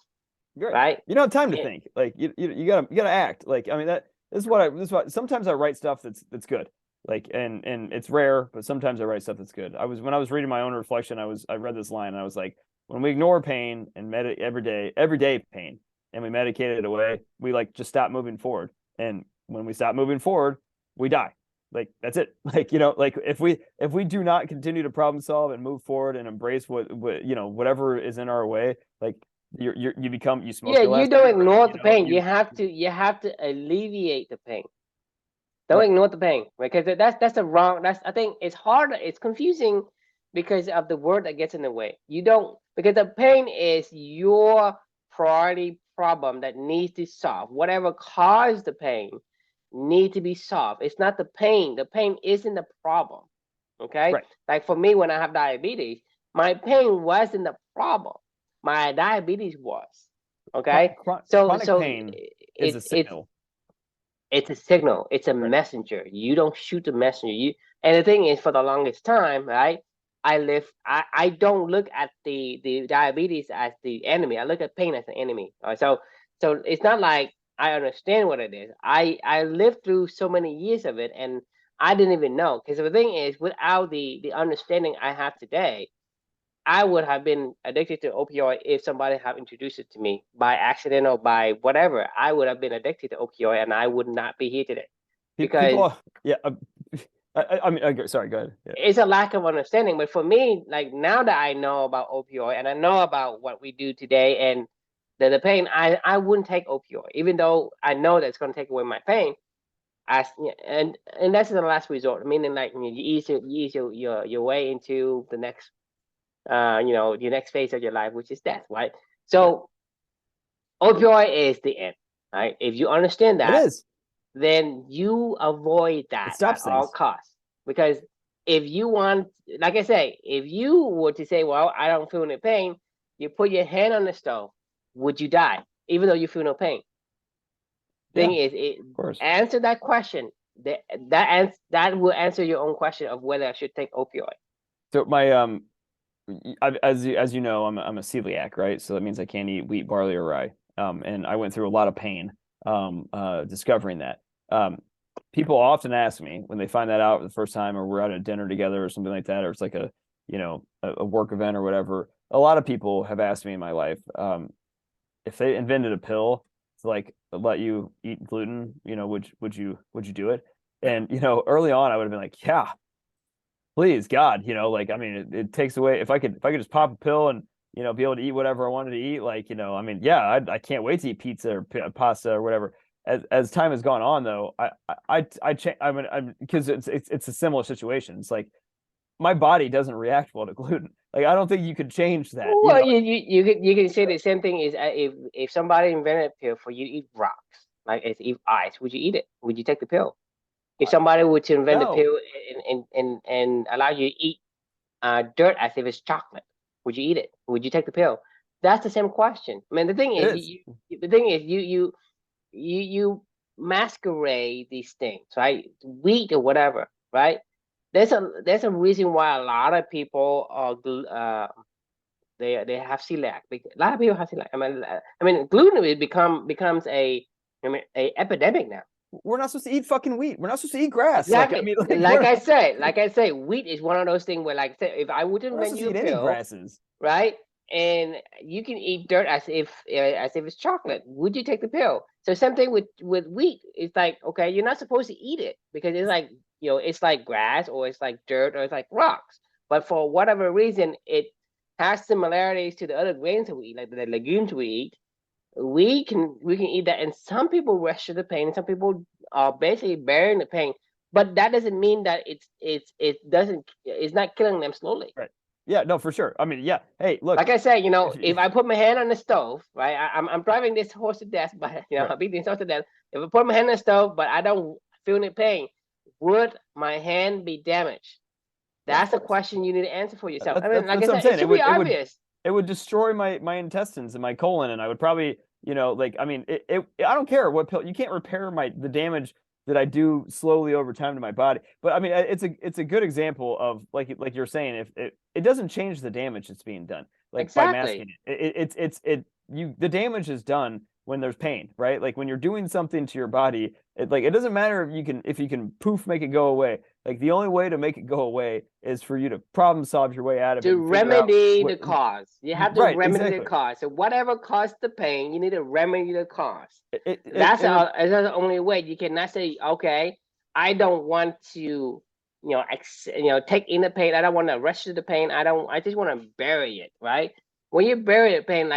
great. right? You don't have time to And, think. Like you gotta act. Like I mean that this is what sometimes I write stuff that's good. Like and it's rare, but sometimes I write stuff that's good. When I was reading my own reflection, I read this line and I was like, when we ignore pain and every day pain, and we medicate it away, we like just stop moving forward. And when we stop moving forward, we die. Like that's it. Like like if we do not continue to problem solve and move forward and embrace what whatever is in our way, like you smoke yeah, your you last don't cigarette, ignore the pain. you You have to alleviate the pain. Don't right. ignore the pain, because that's the wrong. That's, I think it's hard. It's confusing because of the word that gets in the way. You don't, because the pain is your priority problem that needs to solve. Whatever caused the pain need to be solved. It's not the pain. The pain isn't the problem. Okay, Right. like for me, when I have diabetes, my pain wasn't the problem. My diabetes was. Okay, Chronic so pain is a it's signal. it's a signal. It's a Right. messenger. You don't shoot the messenger. You, and the thing is, for the longest time, right? I don't look at the diabetes as the enemy. I look at pain as the enemy. All right? So it's not like I understand what it is. I lived through so many years of it, and I didn't even know. Because the thing is, without the understanding I have today, I would have been addicted to opioid if somebody had introduced it to me by accident or by whatever. I would have been addicted to opioid and I would not be here today, because People, yeah. I mean, okay, sorry. Go ahead. Yeah. it's a lack of understanding. But for me, like, now that I know about opioid and I know about what we do today and the pain, I wouldn't take opioid, even though I know that's going to take away my pain. As and that's the last resort. Meaning, like, you ease your way into the next the next phase of your life, which is death, right? Right. So opioid is the end, right? If you understand It that, is. then you avoid It that at stops all things. costs. Because if you want, like I say, if you were to say, well, I don't feel any pain, you put your hand on the stove, would you die, even though you feel no pain? Yeah, Thing of is, course. answer that question. That will answer your own question of whether I should take opioid. So my as you know, I'm a celiac, right? So that means I can't eat wheat, barley, or rye. And I went through a lot of pain discovering that. Um, People often ask me when they find that out the first time, or we're at a dinner together or something like that, or it's like a work event or whatever. A lot of people have asked me in my life, if they invented a pill to like let you eat gluten, would you do it? And early on, I would have been like, yeah, please God, like I mean, it takes away if I could just pop a pill and be able to eat whatever I wanted to eat, like I mean, yeah, I can't wait to eat pizza or pasta or whatever. As time has gone on, though, I mean, because it's a similar situation. It's like my body doesn't react well to gluten. Like I don't think you could change that. Well, you can say the same thing is, if somebody invented a pill for you to eat rocks, like as eat ice, would you eat it? Would you take the pill? If somebody were to invent a No, pill and allow you to eat dirt as if it's chocolate, would you eat it? Would you take the pill? That's the same question. I mean, the thing it is, is. the thing is, you masquerade these things, right? Wheat or whatever, right? There's a reason why a lot of people are they have celiac. A lot of people have celiac. I mean, gluten becomes a, I mean, a epidemic now. we're not supposed to eat fucking wheat. We're not supposed to eat grass. Exactly. Like, I mean, Like I say, wheat is one of those things where, like I said, if I would we're not invent supposed to you a eat any pill, grasses. right? And you can eat dirt as if it's chocolate. Would you take the pill? So same thing with wheat. It's like, okay, you're not supposed to eat it because it's like, it's like grass or it's like dirt or it's like rocks. But for whatever reason, it has similarities to the other grains that we eat, like the legumes we eat. We can eat that, and some people rest the pain, and some people are basically bearing the pain. But that doesn't mean that it's not killing them slowly. Right. Yeah, no, for sure. I mean, yeah. Hey, look, Like I said, if if I put my hand on the stove, right, I'm driving this horse to death, but right. I'm beating this horse to death. If I put my hand on the stove, but I don't feel any pain, would my hand be damaged? Yeah, of That's a course. question you need to answer for yourself. That's I mean, that's like that's I what I'm said, it saying. should be obvious. It would destroy my intestines and my colon, and I would probably, like, I mean, I don't care what pill. You can't repair the damage that I do slowly over time to my body. But I mean, it's a good example of, like you're saying, if it doesn't change the damage that's being done, like by Exactly. masking the damage is done when there's pain, right? Like when you're doing something to your body, it doesn't matter if you can poof make it go away. Like the only way to make it go away is for you to problem solve your way out of it To and figure out remedy what. the cause. You have to Right, remedy the exactly. cause. So whatever caused the pain, you need to remedy the cause. It That's the only way. You cannot say, okay, I don't want to, take in the pain. I don't want to rush to the pain. I just want to bury it, right? When you bury the pain,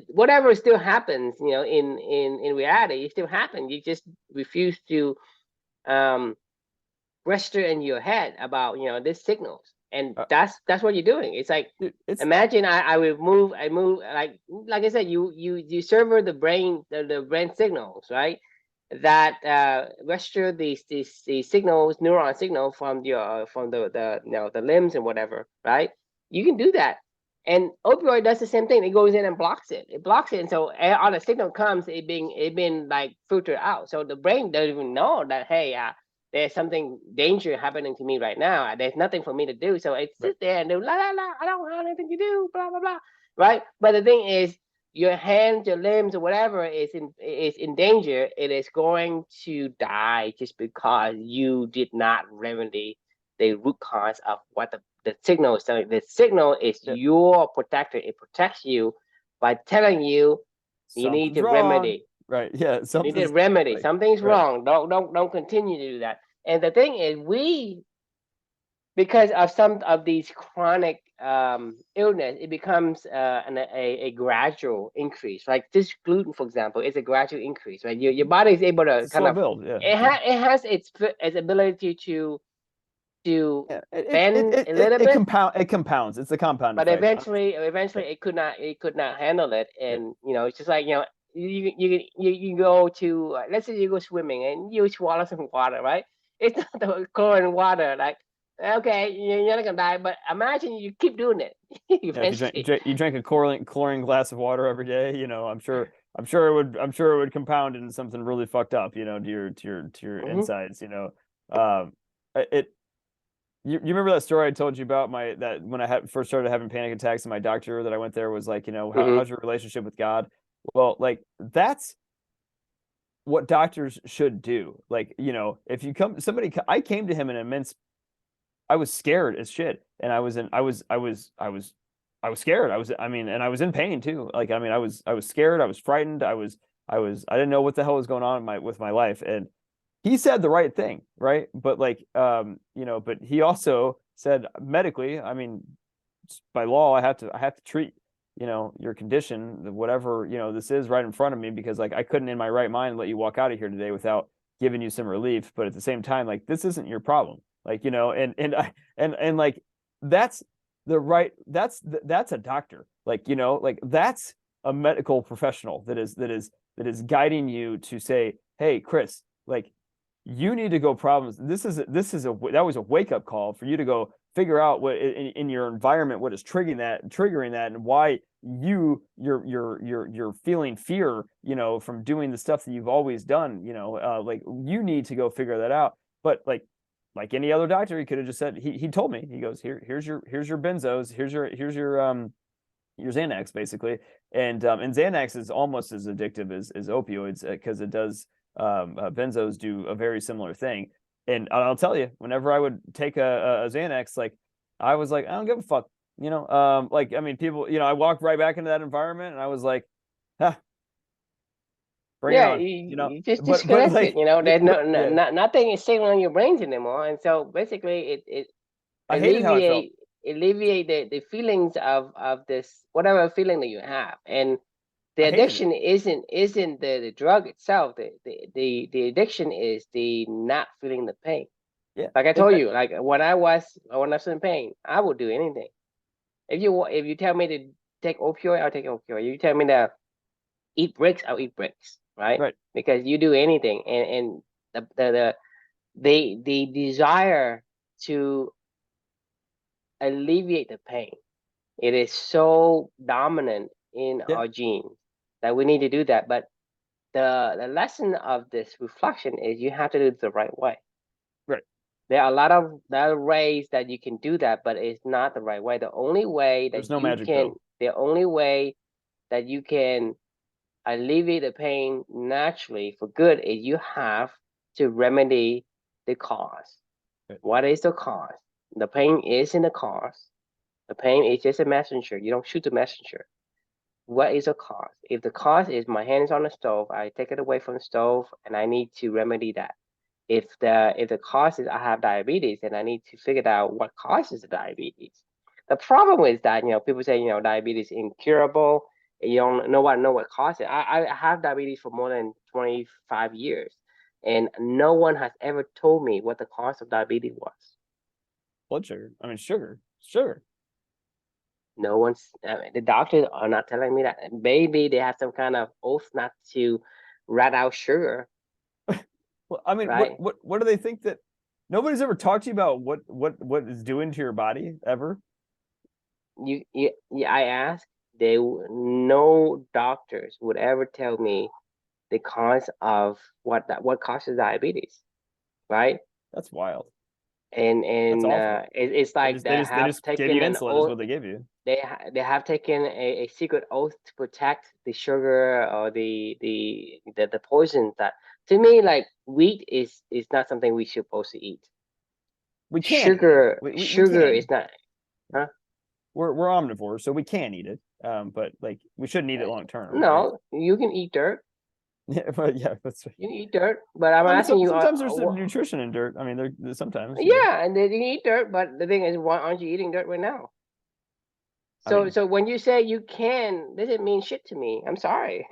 whatever still happens, in reality, it still happens. You just refuse to um register in your head about these signals, and uh, that's what you're doing. It's like, it's imagine I move, like I said, you server the brain signals, right, that register these signals, neuron signal from the limbs and whatever, right? You can do that. And opioid does the same thing. It goes in and blocks it, and so all the signal comes, it being like filtered out, so the brain doesn't even know that, hey, there's something danger happening to me right now. There's nothing for me to do. So it right. sits there and do la la la. I don't have anything to do. Blah blah blah. Right. But the thing is, your hands, your limbs, or whatever is in danger. It is going to die just because you did not remedy the root cause of what the signal is telling. The signal is Yeah, your protector. It protects you by telling you need something's to wrong. remedy. Right. Yeah, You need to something's remedy. like Something's right. wrong. Don't continue to do that. And the thing is, because of some of these chronic illness, it becomes a gradual increase. Like this gluten, for example, is a gradual increase, right? Your body is able It's to a kind slow of, build. Yeah. Yeah. it has its ability to Yeah. bend a little bit, It compounds. It's a compound but effect. eventually Yeah. it could not handle it. Yeah. And it's just like, you go to, let's say you go swimming and you swallow some water, right? It's not the chlorine water, like, okay, you're not gonna die, but imagine you keep doing it. Yeah, if you drink, Eventually. you drink a chlorine glass of water every day, I'm sure it would compound into something really fucked up, to your Hmm. insides, Um, it you remember that story I told you about that when I first started having panic attacks and my doctor that I went there was like, Hmm. how's your relationship with God? Well, like that's what doctors should do. Like, if you come somebody I came to him in immense I was scared as shit, and I was scared. And I was in pain too. Like, I mean, I was scared. I was frightened. I didn't know what the hell was going on with my life. And he said the right thing, right? But like, but he also said medically, I mean, by law, I have to treat, your condition, whatever, this is right in front of me, because like I couldn't in my right mind let you walk out of here today without giving you some relief. But at the same time, like this isn't your problem. Like, and like that's that's a doctor. Like, like that's a medical professional that is guiding you to say, hey, Chris, like you need to go problems. That was a wake up call for you to go figure out what in your environment, what is triggering that, and why you're feeling fear, from doing the stuff that you've always done. Like you need to go figure that out. But like any other doctor, he could have just said, he told me, he goes, here's your benzos, here's your Xanax, basically. And Xanax is almost as addictive as opioids, because it does Benzos do a very similar thing. And I'll tell you, whenever I would take a Xanax, like I was like, I don't give a fuck, you know. Like I mean, people, you know, I walked right back into that environment, and I was like, ah, bring it Yeah, on, you know. you just But disconnect it. like, You know, there's yeah, nothing is signaling your brains anymore, and so basically it I hated how I felt. alleviate the feelings of this whatever feeling that you have, and the I hated it. addiction isn't the drug itself. The addiction is the not feeling the pain. Yeah, Like I told you, like when I was in pain, I would do anything. If you tell me to take opioid, I'll take opioid. You tell me to eat bricks, I'll eat bricks, right? right. Because you do anything, and the desire to alleviate the pain, it is so dominant in Yeah, our genes that we need to do that. But the lesson of this reflection is you have to do it the right way. right. There are there are ways that you can do that, but it's not the right way. There's no magic pill. The only way that you can alleviate the pain naturally for good is you have to remedy the cause. Right. What is the cause? The pain is in the cause. The pain is just a messenger. You don't shoot the messenger. What is the cause? If the cause is my hand is on the stove, I take it away from the stove and I need to remedy that. If the cause is I have diabetes, then I need to figure out what causes the diabetes. The problem is that people say diabetes is incurable. And you don't know what causes it. I have diabetes for more than 25 years, and no one has ever told me what the cause of diabetes was. Blood sugar. I mean, sugar. No one's the doctors are not telling me that. Maybe they have some kind of oath not to rat out sugar, Well, I mean, right? what do they think that nobody's ever talked to you about what is doing to your body ever? I asked. No doctors would ever tell me the cause of what causes diabetes, right? That's wild. That's And awful. it's like they They have just gave you taken an insulin is oath. what they give you. They have taken a secret oath to protect the sugar or the poisons that, to me, like wheat is not something we should supposed to eat. We can eat it. We Sugar can. is not. Huh? We're omnivores, so we can eat it. But like we shouldn't eat it long term, right? No, you can eat dirt. Yeah, but yeah, that's right. You can eat dirt, but I'm I mean, asking you. sometimes there's nutrition in dirt. I mean, sometimes, you know. Yeah, and then you can eat dirt, but the thing is, why aren't you eating dirt right now? I So mean, so when you say you can, doesn't mean shit to me. I'm sorry.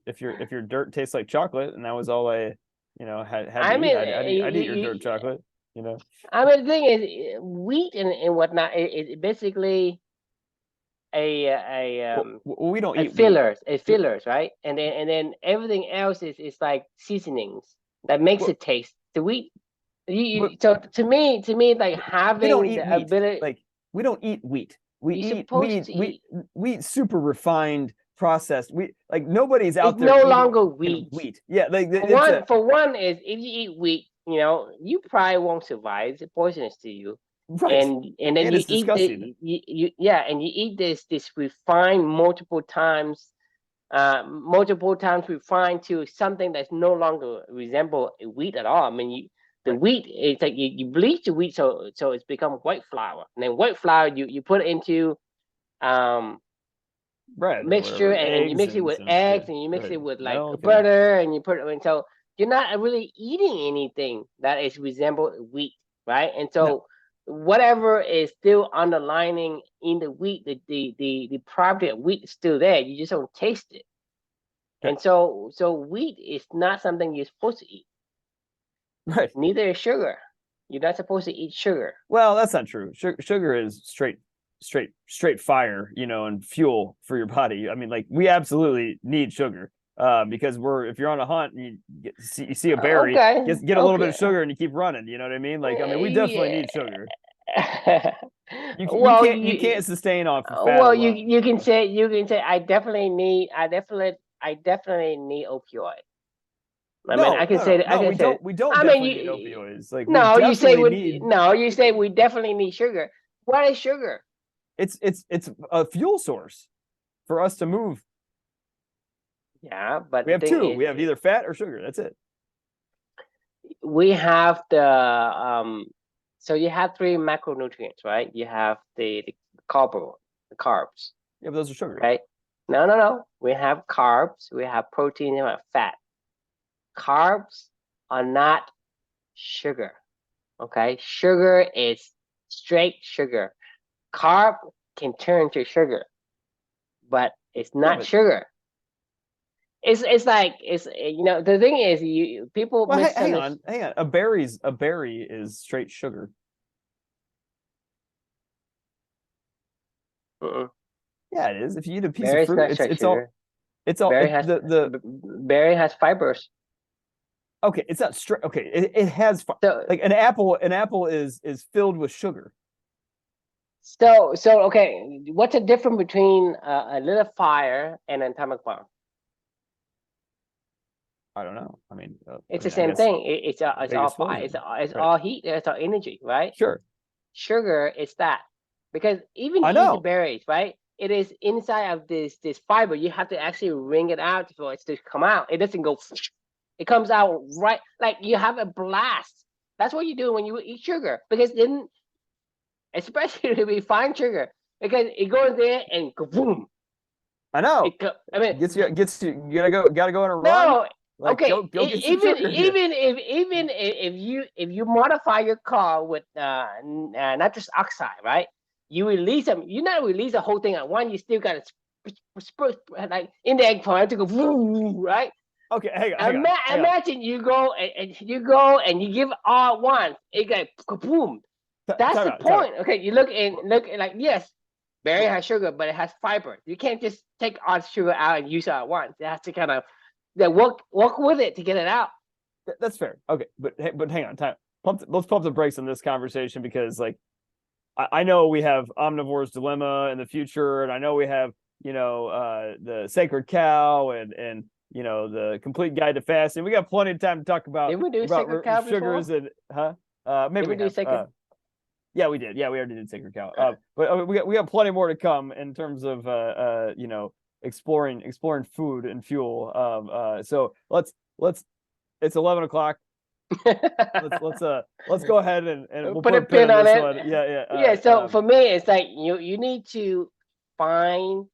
if your dirt tastes like chocolate, and that was all I, had to I eat, mean, I'd eat your dirt chocolate. You know. I mean, the thing is, wheat and whatnot is basically We don't a eat wheat. fillers, right? And then everything else is like seasonings that makes Well, it taste. The wheat, but so to me, like we don't having eat the wheat. ability, Like we don't eat wheat. you're supposed to eat. We eat super refined, processed. We like nobody's It's out there no eating longer wheat. wheat. Yeah, like For one is if you eat wheat, you probably won't survive. It's poisonous to you. right, And then and you it's eat disgusting. and you eat this refined multiple times refined to something that's no longer resemble wheat at all. I mean, the Right, wheat, it's like you bleach the wheat so it's become white flour, and then white flour you put it into um bread or mixture, whatever, and you eggs mix it and with some yeah, eggs, and you mix right, it with like milk and butter, and you put it in. So you're not really eating anything that is resemble wheat, right? And no, so whatever is still underlining in the wheat, the property of wheat is still there. You just don't taste it. okay, And so wheat is not something you're supposed to eat. right. Neither is sugar. You're not supposed to eat sugar. Well, that's not true. Sugar is straight fire, and fuel for your body. I mean, like we absolutely need sugar. Because if you're on a hunt and you see a berry, Okay, get a little bit of okay. sugar and you keep running. You know what I mean? Like, I mean, we definitely Yeah. need sugar. Well, You can't sustain off of fat well, alone. you can say I definitely need opioid. I mean, I No. can say. We don't I mean, definitely need opioids. Like, we no, definitely need. you say we definitely need sugar. What is sugar? It's a fuel source for us to move. Yeah, but We the have thing two. is, We have either fat or sugar. That's it. we have so you have three macronutrients, right? You have the carbs. Yeah, but those are sugar. Okay. No. We have carbs, we have protein, and we have fat. Carbs are not sugar. Okay. Sugar is straight sugar. Carb can turn to sugar, but it's Yeah, not but sugar. It's like the thing is people well, misunderstand. hang on. A berry is straight sugar. Yeah, it is. If you eat a piece of Berry's fruit, not straight sugar. it's all Berry it, has the berry has fibers. okay, it's not straight. Okay, it has So like an apple. An apple is filled with sugar. so okay. What's the difference between a little fire and an atomic bomb? I don't know. It's the I same guess thing. It's big all fire. explosion. It's Right. all heat. It's all energy, right? Sure. Sugar is that because even I eating the know. berries, right? It is inside of this fiber. You have to actually wring it out for it to come out. It doesn't go. It comes out right like you have a blast. That's what you do when you eat sugar because then, especially if we find sugar, because it goes there and boom. I know. I mean, Gets you. You gotta go on a run. no. Like Okay, go get some sugar here. even if you modify your car with nitrous oxide, right? You release them. You not release the whole thing at once. You still got to like in the egg farm to go right. Okay, hang on. Imagine you go and you give all at once. It got kaboom. That's Time the out. Time out. point. Okay, you look like yes, berry has sugar, but it has fiber. You can't just take all the sugar out and use it at once. It has to kind of work with it to get it out. That's fair. Okay, but hang on. Let's pump the brakes on this conversation because like I know we have omnivore's dilemma in the future, and I know we have the sacred cow and the complete guide to fasting. We got plenty of time to talk about Did we do sacred cow sugars before? maybe Did we do have. sacred? Yeah, we did. Yeah, we already did sacred cow. But we got plenty more to come in terms of exploring food and fuel. So let's it's 11 o'clock. Let's go ahead and we'll Put put a a pin pin in on this it. one. Yeah. Yeah. So for me, it's like you need to find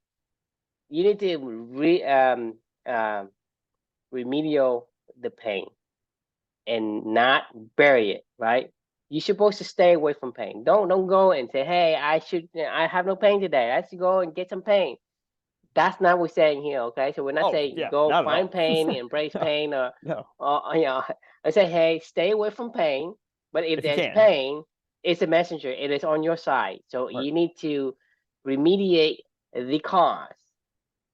you need to remedial the pain and not bury it, right? You're supposed to stay away from pain. Don't go and say, "Hey, I have no pain today. I should go and get some pain." That's not what we're saying here, okay? So we're not Oh saying yeah, go not at find all. pain, embrace No, pain, no. I say, hey, stay away from pain. But if If you there's can. pain, it's a messenger. It is on your side. So Right. you need to remediate the cause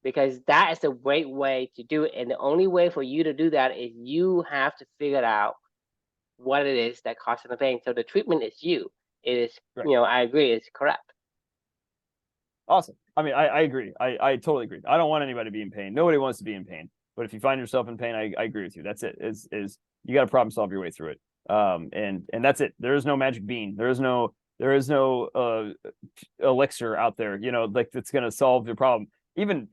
because that is the great way to do it. And the only way for you to do that is you have to figure out what it is that causes the pain. So the treatment is you. It is, Right. I agree, it's correct. Awesome. I agree. I totally agree. I don't want anybody to be in pain. Nobody wants to be in pain. But if you find yourself in pain, I agree with you. That's it. Is you got to problem solve your way through it. And that's it. There is no magic bean. There is no elixir out there, like that's gonna solve your problem. Even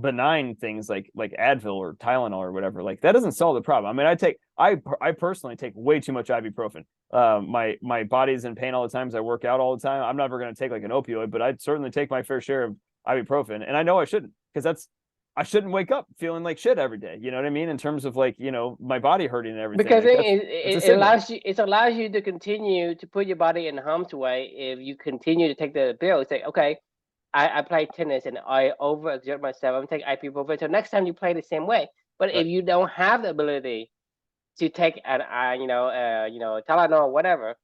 benign things like Advil or Tylenol or whatever, like that doesn't solve the problem. I personally take way too much ibuprofen. My body's in pain all the time as I work out all the time. I'm never going to take like an opioid, but I'd certainly take my fair share of ibuprofen, and I know I shouldn't because I shouldn't wake up feeling like shit every day. You know what I mean? In terms of like my body hurting and everything. Because Like it allows you to continue to put your body in harm's way if you continue to take the pill. It's like, okay, I play tennis and I overexert myself. I'm taking ibuprofen. So next time you play the same way. But right. if you don't have the ability to take an Tylenol or whatever,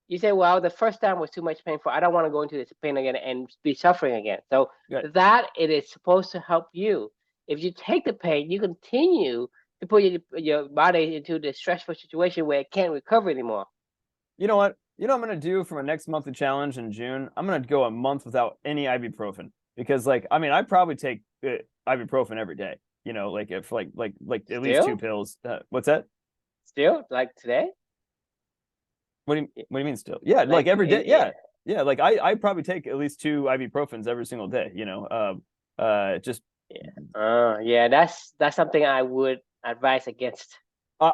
you say, well, the first time was too much painful. I don't want to go into this pain again and be suffering again. So Right. that it is supposed to help you. If you take the pain, you continue to put your body into the stressful situation where it can't recover anymore. You know what? You know what I'm gonna do for my next monthly challenge in June? I'm gonna go a month without any ibuprofen because, like, I probably take ibuprofen every day. Like if like at least 2 pills. What's that? Still, like today? What do you mean still? Yeah, like every day. Yeah. Like I probably take at least 2 ibuprofens every single day. Just yeah. Yeah, that's something I would advise against.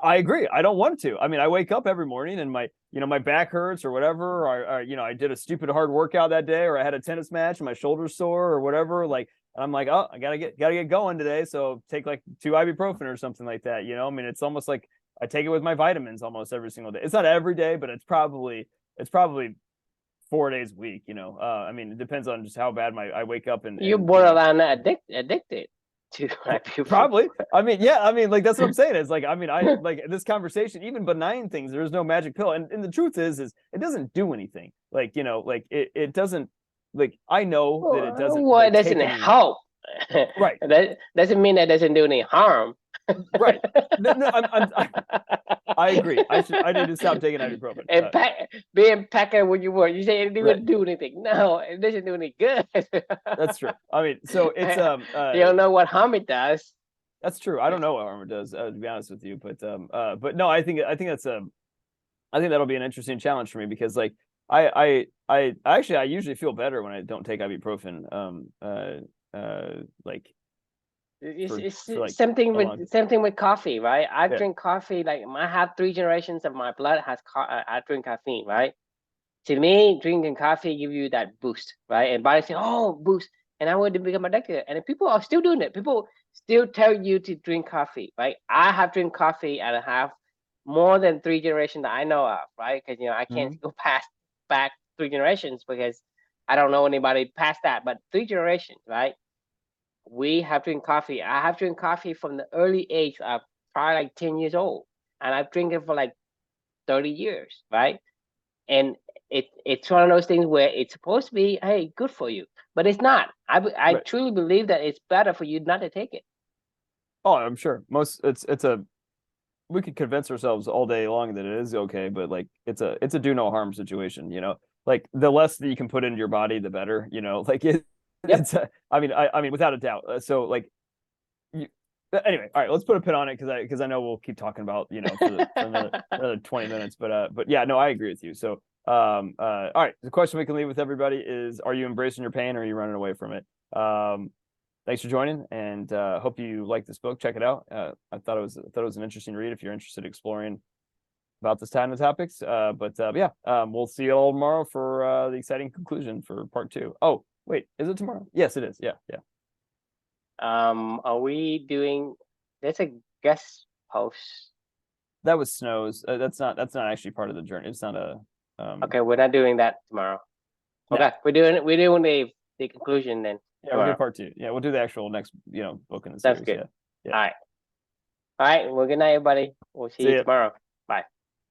I agree. I don't want to. I mean, I wake up every morning and my back hurts or whatever, or I did a stupid hard workout that day, or I had a tennis match and my shoulder's sore or whatever. Like, I'm like, oh, I gotta get going today. So take like 2 ibuprofen or something like that. I mean, it's almost like I take it with my vitamins almost every single day. It's not every day, but it's probably 4 days a week. I mean, it depends on just how bad I wake up and You're borderline addicted to ibuprofen. Probably. I mean, yeah. I mean, like that's what I'm saying. It's like, I mean, I like this conversation, even benign things. There's no magic pill, and the truth is it doesn't do anything. Like like it doesn't. Like I know that it doesn't. Well, like, it doesn't help. Right. That doesn't mean that doesn't do any harm. Right. No, I agree. I need to stop taking ibuprofen. And being packer when you work, you say it Right. didn't do anything. No, it doesn't do any good. That's true. I mean, so it's you don't know what harm it does. That's true. I don't know what harm it does, to be honest with you, but no, I think that's I think that'll be an interesting challenge for me because like I actually I usually feel better when I don't take ibuprofen. Like It's for like same thing long. with coffee, right? I Yeah. drink coffee like I have 3 generations of my blood has I drink caffeine, right? To me, drinking coffee give you that boost, right? And body say, "Oh, boost," and I want to become addicted. And people are still doing it. People still tell you to drink coffee, right? I have drink coffee and I have more than 3 generations that I know of, right? Because I can't go back 3 generations because I don't know anybody past that. But 3 generations, right? We have drink coffee. I have drink coffee from the early age of probably like 10 years old, and I've drinking it for like 30 years, right? And it's one of those things where it's supposed to be, hey, good for you, but it's not. I Right. truly believe that it's better for you not to take it. Oh, I'm sure. It's a we could convince ourselves all day long that it is okay, but like it's a do no harm situation, Like the less that you can put into your body, the better, Like Yep. it's I mean without a doubt. So like anyway, all right, let's put a pin on it because I know we'll keep talking about, for another 20 minutes, but yeah, no, I agree with you. So all right, the question we can leave with everybody is, are you embracing your pain or are you running away from it? Thanks for joining, and hope you like this book. Check it out. I thought it was an interesting read if you're interested in exploring about this kind of topics. But yeah, we'll see you all tomorrow for the exciting conclusion for part 2. Oh, wait, is it tomorrow? Yes, it is. Yeah. Are we doing? There's a guest post. That was Snow's. That's not actually part of the journey. It's not a. Okay, we're not doing that tomorrow. Okay, No. we're doing the conclusion then. Yeah, we'll do part 2. Yeah, we'll do the actual next book in the series. That's good. Yeah. All right. Well, good night, everybody. We'll see you tomorrow.